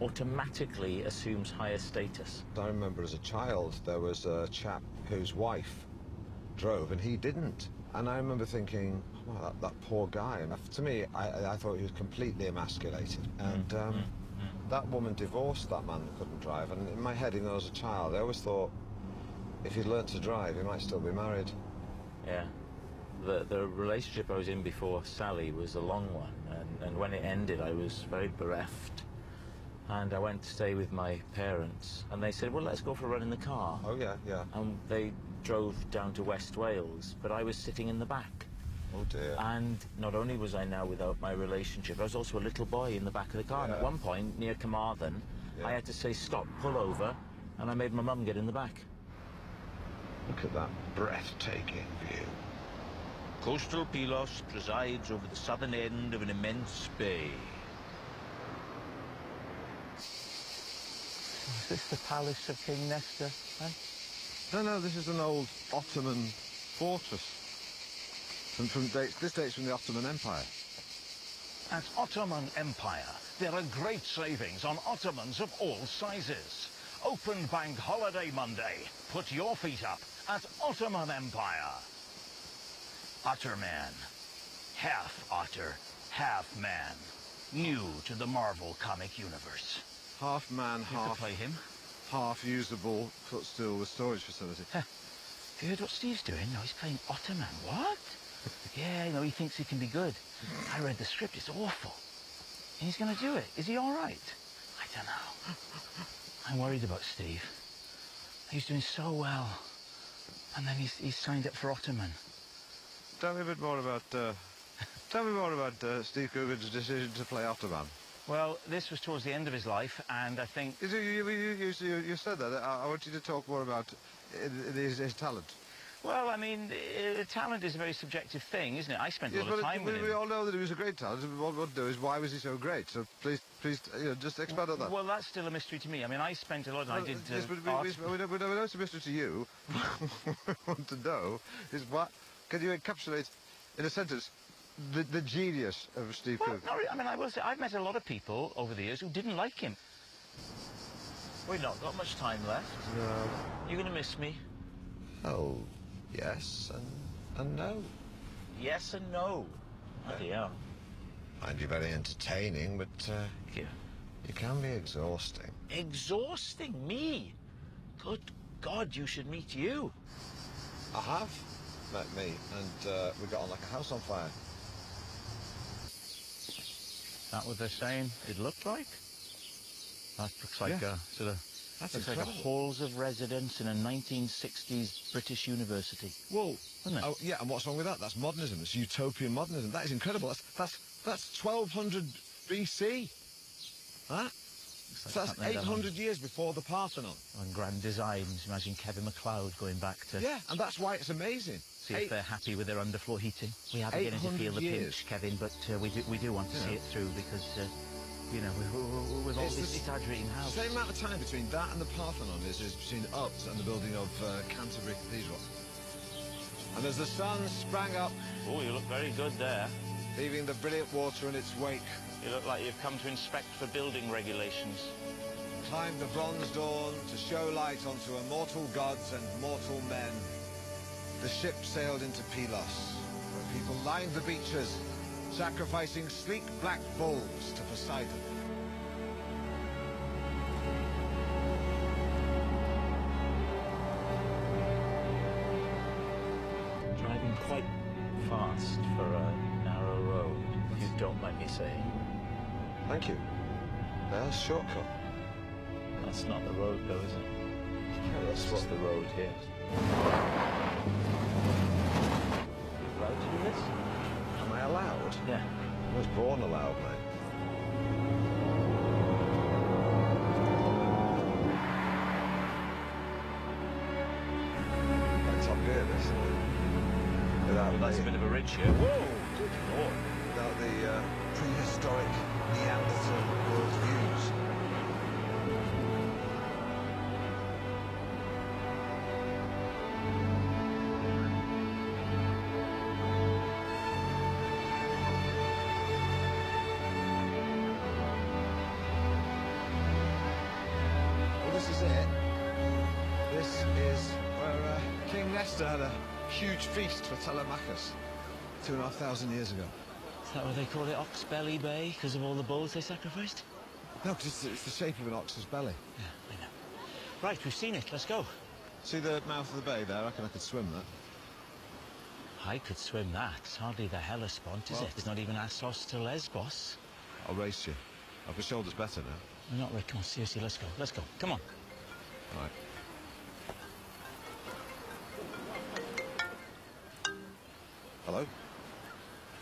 automatically assumes higher status. I remember as a child there was a chap whose wife drove and he didn't. And I remember thinking, wow, that poor guy. And to me, I thought he was completely emasculated. And that woman divorced that man that couldn't drive. And in my head, even though I was a child, I always thought if he'd learned to drive, he might still be married. Yeah. The relationship I was in before Sally was a long one. And when it ended, I was very bereft. And I went to stay with my parents. And they said, well, let's go for a run in the car. Oh, yeah, yeah. And they drove down to West Wales, but I was sitting in the back. Oh, dear. And not only was I now without my relationship, I was also a little boy in the back of the car. And at one point, near Carmarthen, I had to say, stop, pull over, and I made my mum get in the back. Look at that breathtaking view. Coastal Pylos presides over the southern end of an immense bay. Is this the palace of King Nestor, eh? No, this is an old Ottoman fortress. This dates from the Ottoman Empire. At Ottoman Empire, there are great savings on Ottomans of all sizes. Open Bank Holiday Monday. Put your feet up at Ottoman Empire. Otterman. Half otter, half man. New to the Marvel comic universe. Half man, You half... could play him. Half usable footstool with storage facility. Have you heard what Steve's doing? No, he's playing Otterman. What? Yeah, he thinks he can be good. I read the script, it's awful. And he's going to do it. Is he all right? I don't know. I'm worried about Steve. He's doing so well. And then he's signed up for Ottoman. Tell me a bit more about, Steve Coogan's decision to play Ottoman. Well, this was towards the end of his life, and I think... You said that. I want you to talk more about his talent. Well, I mean, talent is a very subjective thing, isn't it? I spent a lot of time with him. We all know that he was a great talent. What we want to do is, why was he so great? So please, just expand on that. Well, that's still a mystery to me. I mean, I spent a lot of time... Yes, but we know it's a mystery to you. What we want to know is what... Can you encapsulate, in a sentence, the genius of Steve Coogan? No, I mean, I will say, I've met a lot of people over the years who didn't like him. We've not got much time left. No. You're going to miss me? Oh, yes and no. Yes and no. Bloody hell. Find you very entertaining, but you can be exhausting. Exhausting? Me? Good God, you should meet you. I have met me, and we got on like a house on fire. That what they're saying it looked like? That looks like a sort of... That's looks like a halls of residence in a 1960s British university. Whoa. Isn't it? Oh, yeah, and what's wrong with that? That's modernism. It's utopian modernism. That is incredible. That's 1200 BC. Huh? So that's 800 years before the Parthenon. On grand designs, imagine Kevin MacLeod going back to... Yeah, and that's why it's amazing. See if they're happy with their underfloor heating. We are beginning to feel the pinch, Kevin, but we do want to see it through because, you know, with all this, it's our dream house. The same amount of time between that and the Parthenon is between us and the building of Canterbury Cathedral. And as the sun sprang up... Oh, you look very good there. Leaving the brilliant water in its wake. You look like you've come to inspect for building regulations. Climbed the bronze dawn to show light onto immortal gods and mortal men. The ship sailed into Pylos, where people lined the beaches, sacrificing sleek black bulls to Poseidon. Driving quite fast for a narrow road, if you don't mind me saying. Thank you. There's a shortcut. That's not the road, though, is it? No, that's just the road here. Allowed to do this? Am I allowed? Yeah. I was born allowed, mate. Like Top Gear, this. Without that's a bit of a ridge here. Whoa! Good Lord. About the prehistoric Neanderthal worldviews. Well, this is it. This is where King Nestor had a huge feast for Telemachus 2,500 years ago. Is that what they call it, Oxbelly Bay, because of all the bulls they sacrificed? No, because it's the shape of an ox's belly. Yeah, I know. Right, we've seen it. Let's go. See the mouth of the bay there? I reckon I could swim that. I could swim that. It's hardly the Hellespont, is it? There's not even Assos to Lesbos. I'll race you. I've got shoulders better now. We're not, Rick. Come on, seriously, let's go. Let's go. Come on. All right. Hello?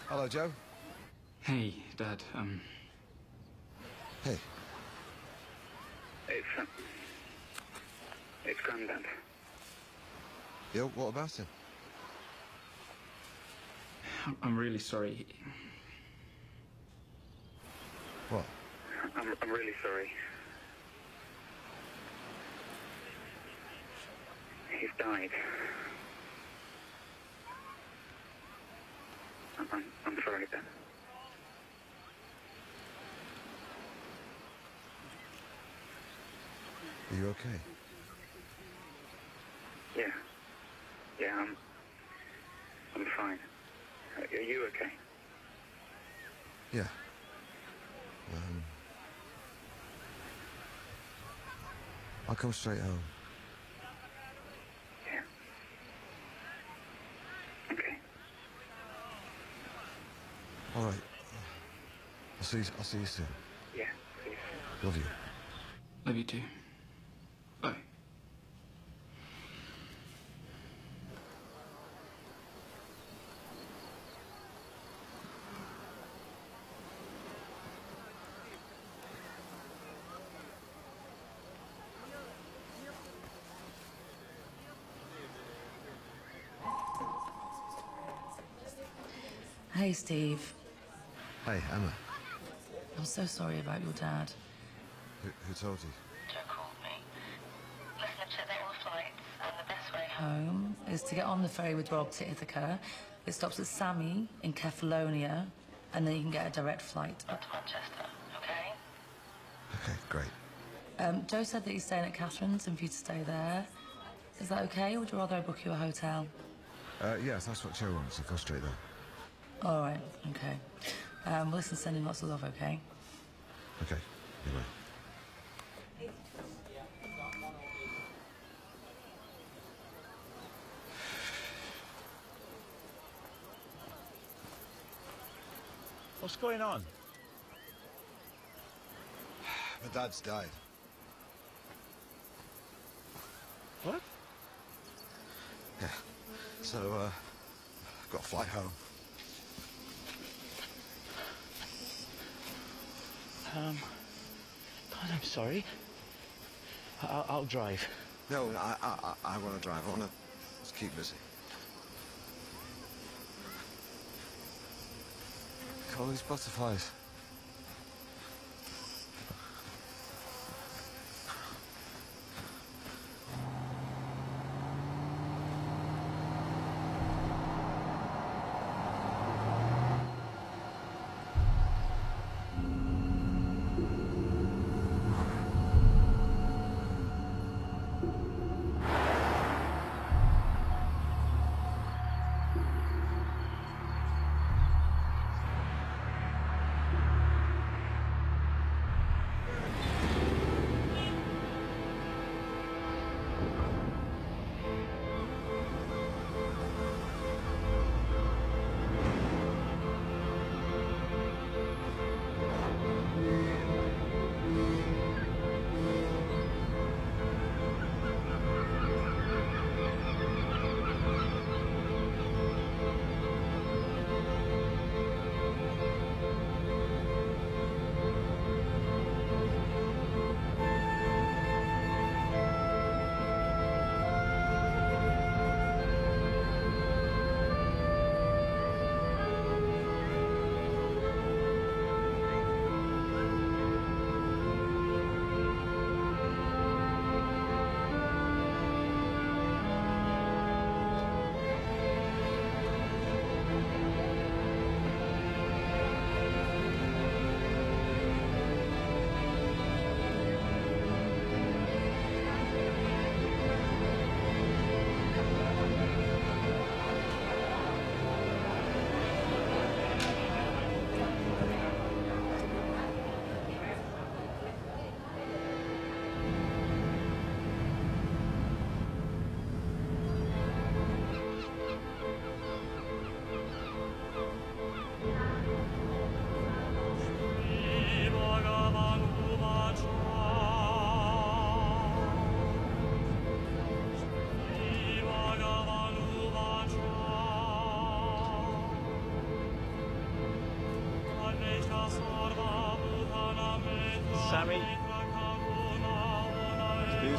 Hello, Joe? Hey, Dad, Hey. It's Grandad. Yo, what about him? I'm really sorry. What? I'm really sorry. He's died. I'm sorry, Dad. Are you okay? Yeah, I'm fine. Are you okay? Yeah. I'll come straight home. Yeah. Okay. All right. I'll see you soon. Yeah, see you soon. Love you. Love you too. Bye. Hey, Steve. Hey, Emma. I'm so sorry about your dad. Who told you? Joe called me. Listen, I've checked all the flights, and the best way home is to get on the ferry with Rob to Ithaca. It stops at Sami in Kefalonia, and then you can get a direct flight up to Manchester, okay? Okay, great. Joe said that he's staying at Catherine's and for you to stay there. Is that okay, or would you rather I book you a hotel? Yeah, if that's what Joe wants, I'll go straight there. All right, okay. Well, listen, send him lots of love, okay? Okay, anyway. What's going on? My dad's died. What? Yeah. So, I've got to fly home. God, I'm sorry. I'll drive. No, I want to drive. I want to just keep busy. Look at all these butterflies.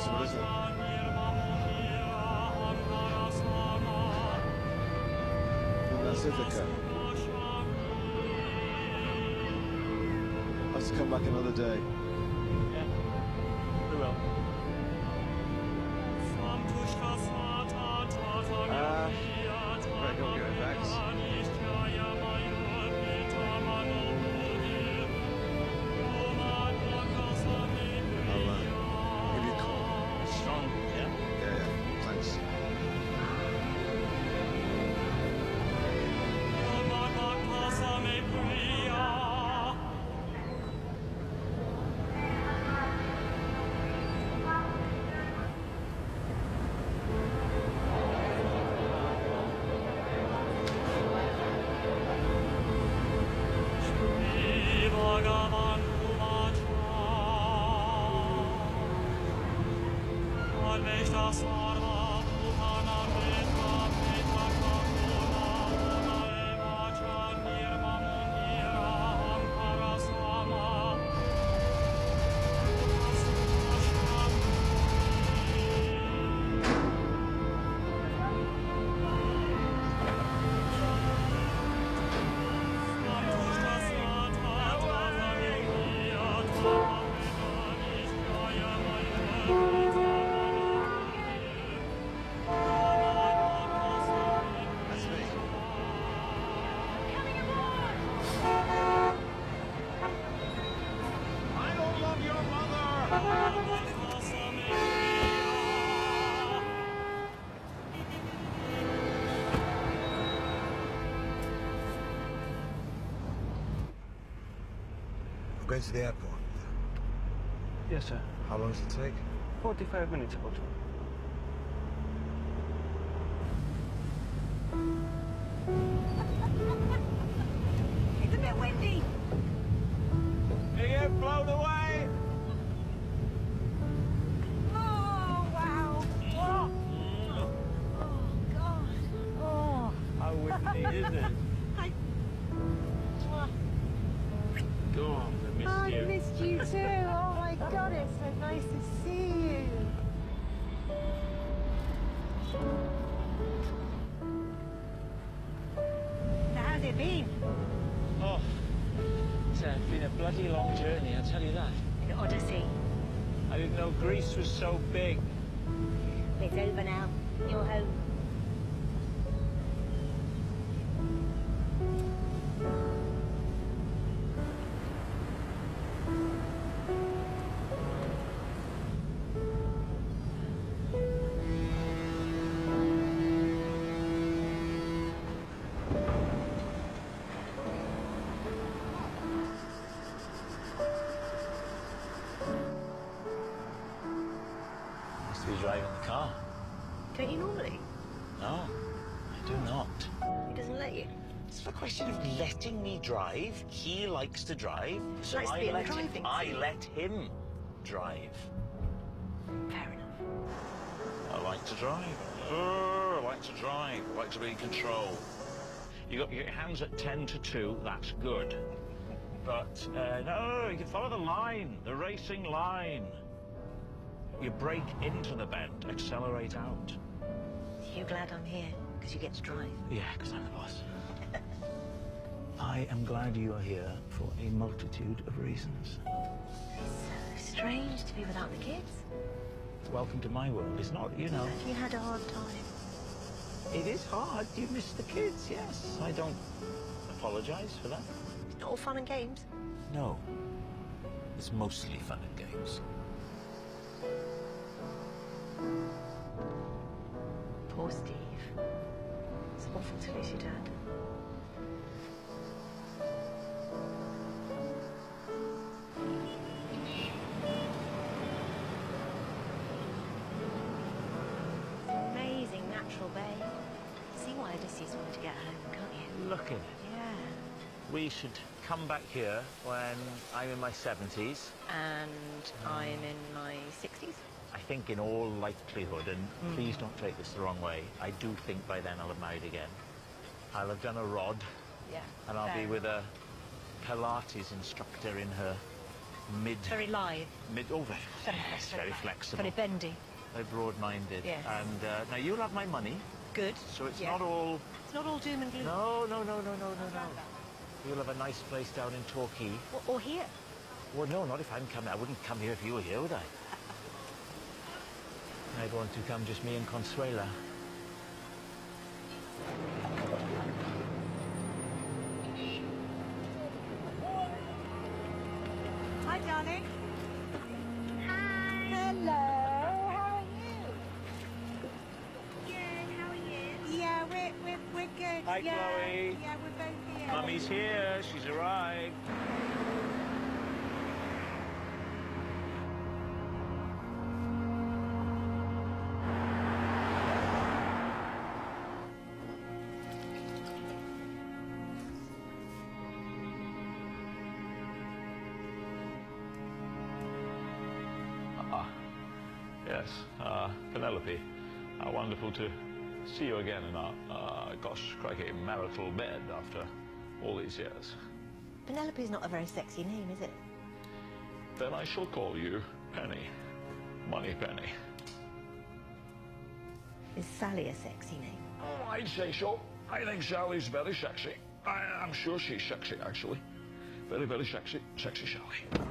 noticeable, isn't it? And that's Ithaca. I'll have to come back another day. Yeah, we will. Better go get her bags. I'll give you a call. Strong, yeah? Yeah, thanks. Going to the airport. Yes, sir. How long does it take? 45 minutes about. It's a bit windy. You get blown away! Oh, wow. Oh, God. Oh. How windy is it? Go on, I missed you. I missed you too. Oh my God, it's so nice to see you. Now, how's it been? Oh, it's been a bloody long journey, I'll tell you that. The Odyssey. I didn't know Greece was so big. It's over now. You're home. Must be driving the car. Don't you normally? No, I do not. He doesn't let you. It's a question of letting me drive. He likes to drive, so Likes to be in the driving seat. I let him drive. Fair enough. I like to drive. I like to drive. I like to be in control. You got your hands at 10 to 2, that's good. But no, you can follow the line, the racing line. You brake into the bend, accelerate out. You glad I'm here? Because you get to drive. Yeah, because I'm the boss. I am glad you are here for a multitude of reasons. It's so strange to be without the kids. Welcome to my world. It's not, you know. Have you had a hard time? It is hard. You miss the kids, yes. I don't apologize for that. It's not all fun and games. No. It's mostly fun and games. Poor Steve. It's awful to lose your dad. Amazing natural bay. See why Odysseus wanted to get home, can't you? Look at it. Yeah. We should come back here when I'm in my 70s. And I'm in my 60s. I think in all likelihood, and please don't take this the wrong way, I do think by then I'll have married again. I'll have done a rod. Yeah. And I'll be fair with a Pilates instructor in her mid... Very live. Oh, very flexible. Very bendy. Very broad-minded. Yes. And now you'll have my money. Good. So it's not all... It's not all doom and gloom. No. You'll have a nice place down in Torquay. Or here. Well, no, not if I'm coming. I wouldn't come here if you were here, would I? I'd want to come just me and Consuela. Hi, darling. Hi. Hello. How are you? Good, how are you? Yeah, we're good. Hi, yeah. Chloe. Yeah, we're both here. Mummy's here. She's arrived. Yes, Penelope, how wonderful to see you again in our, gosh, crikey, marital bed after all these years. Penelope's not a very sexy name, is it? Then I shall call you Penny. Money Penny. Is Sally a sexy name? Oh, I'd say so. I think Sally's very sexy. I'm sure she's sexy, actually. Very, very sexy. Sexy Sally.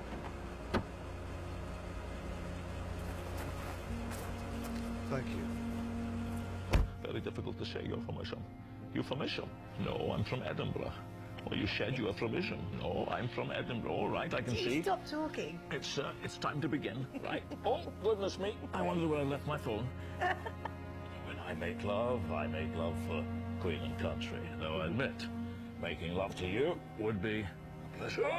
Thank you. Very difficult to say euphemism. Euphemism? No, I'm from Edinburgh. Well, you said you are from Ism. No, I'm from Edinburgh. All right, I can see. Stop talking. It's time to begin. Right. Oh, goodness me. I wonder where I left my phone. When I make love for Queen and country. Though I admit, making love to you would be a pleasure.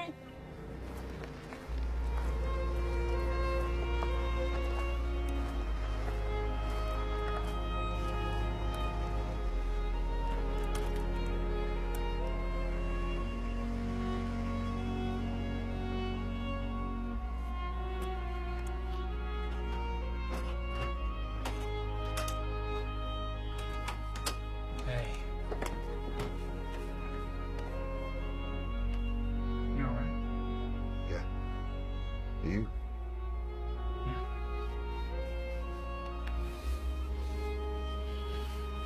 You?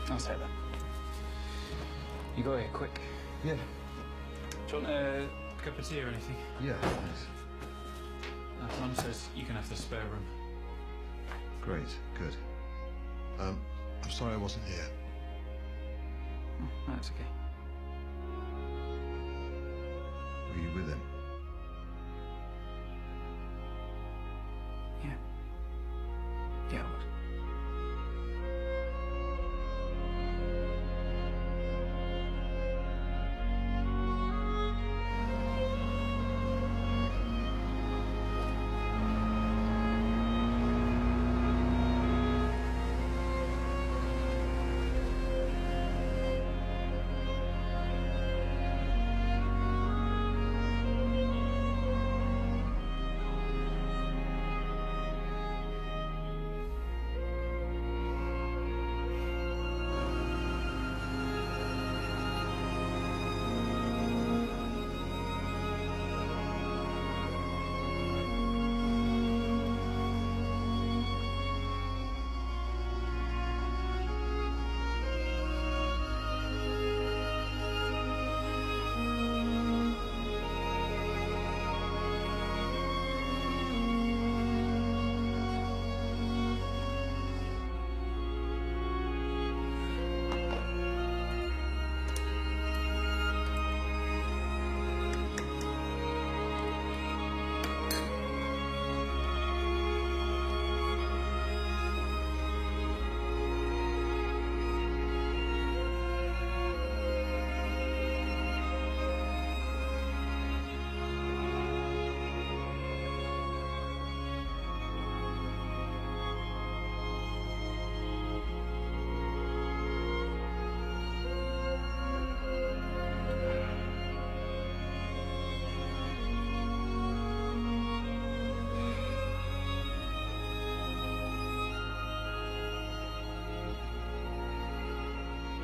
I'll say that. You got here quick. Yeah. Do you want a cup of tea or anything? Yeah, thanks. Mum says you can have the spare room. Great, good. I'm sorry I wasn't here. Oh, that's okay. Were you with him? Yeah. Yeah, I was.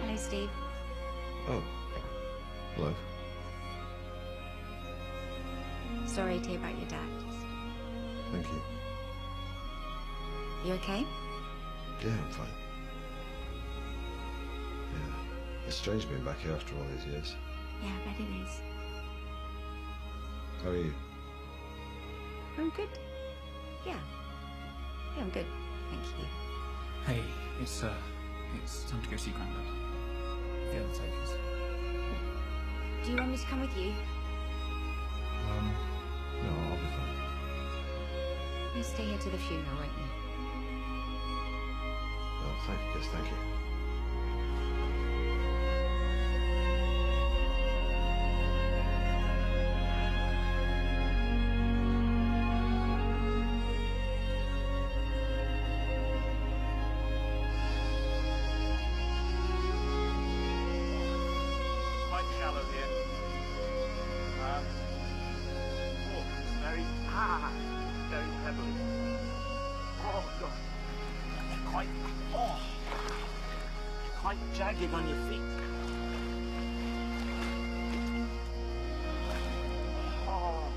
Hello, Steve. Oh. Hello. Sorry to hear about your dad. Thank you. You okay? Yeah, I'm fine. Yeah. It's strange being back here after all these years. Yeah, I bet it is. How are you? I'm good. Yeah. Yeah, I'm good. Thank you. Hey, it's time to go see Grandad. The undertakers. Do you want me to come with you? No, I'll be fine. You'll stay here to the funeral, won't you? Oh, thank you. Yes, thank you. Quite shallow here. Very pebbly. Oh God, they're quite jagged on your feet. Oh.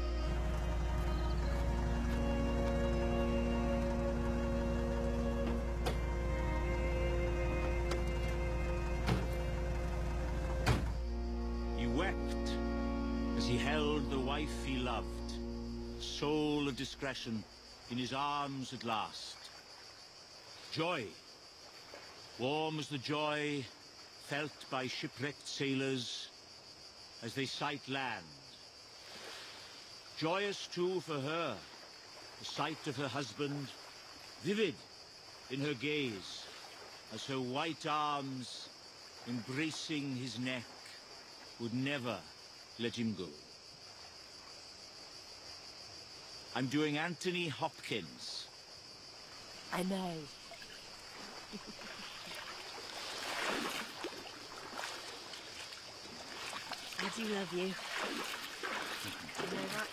He wept as he held the wife he loved, soul of discretion, in his arms at last. Joy, warm as the joy felt by shipwrecked sailors as they sight land. Joyous too for her, the sight of her husband, vivid in her gaze, as her white arms, embracing his neck, would never let him go. I'm doing Anthony Hopkins. I know. I do love you. You know that?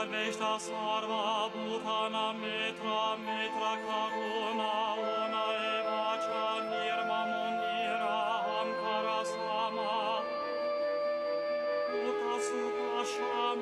Advesta sarva bhutana mitra mitra karuna ona eva chanirma monira ankara sama uta supa sham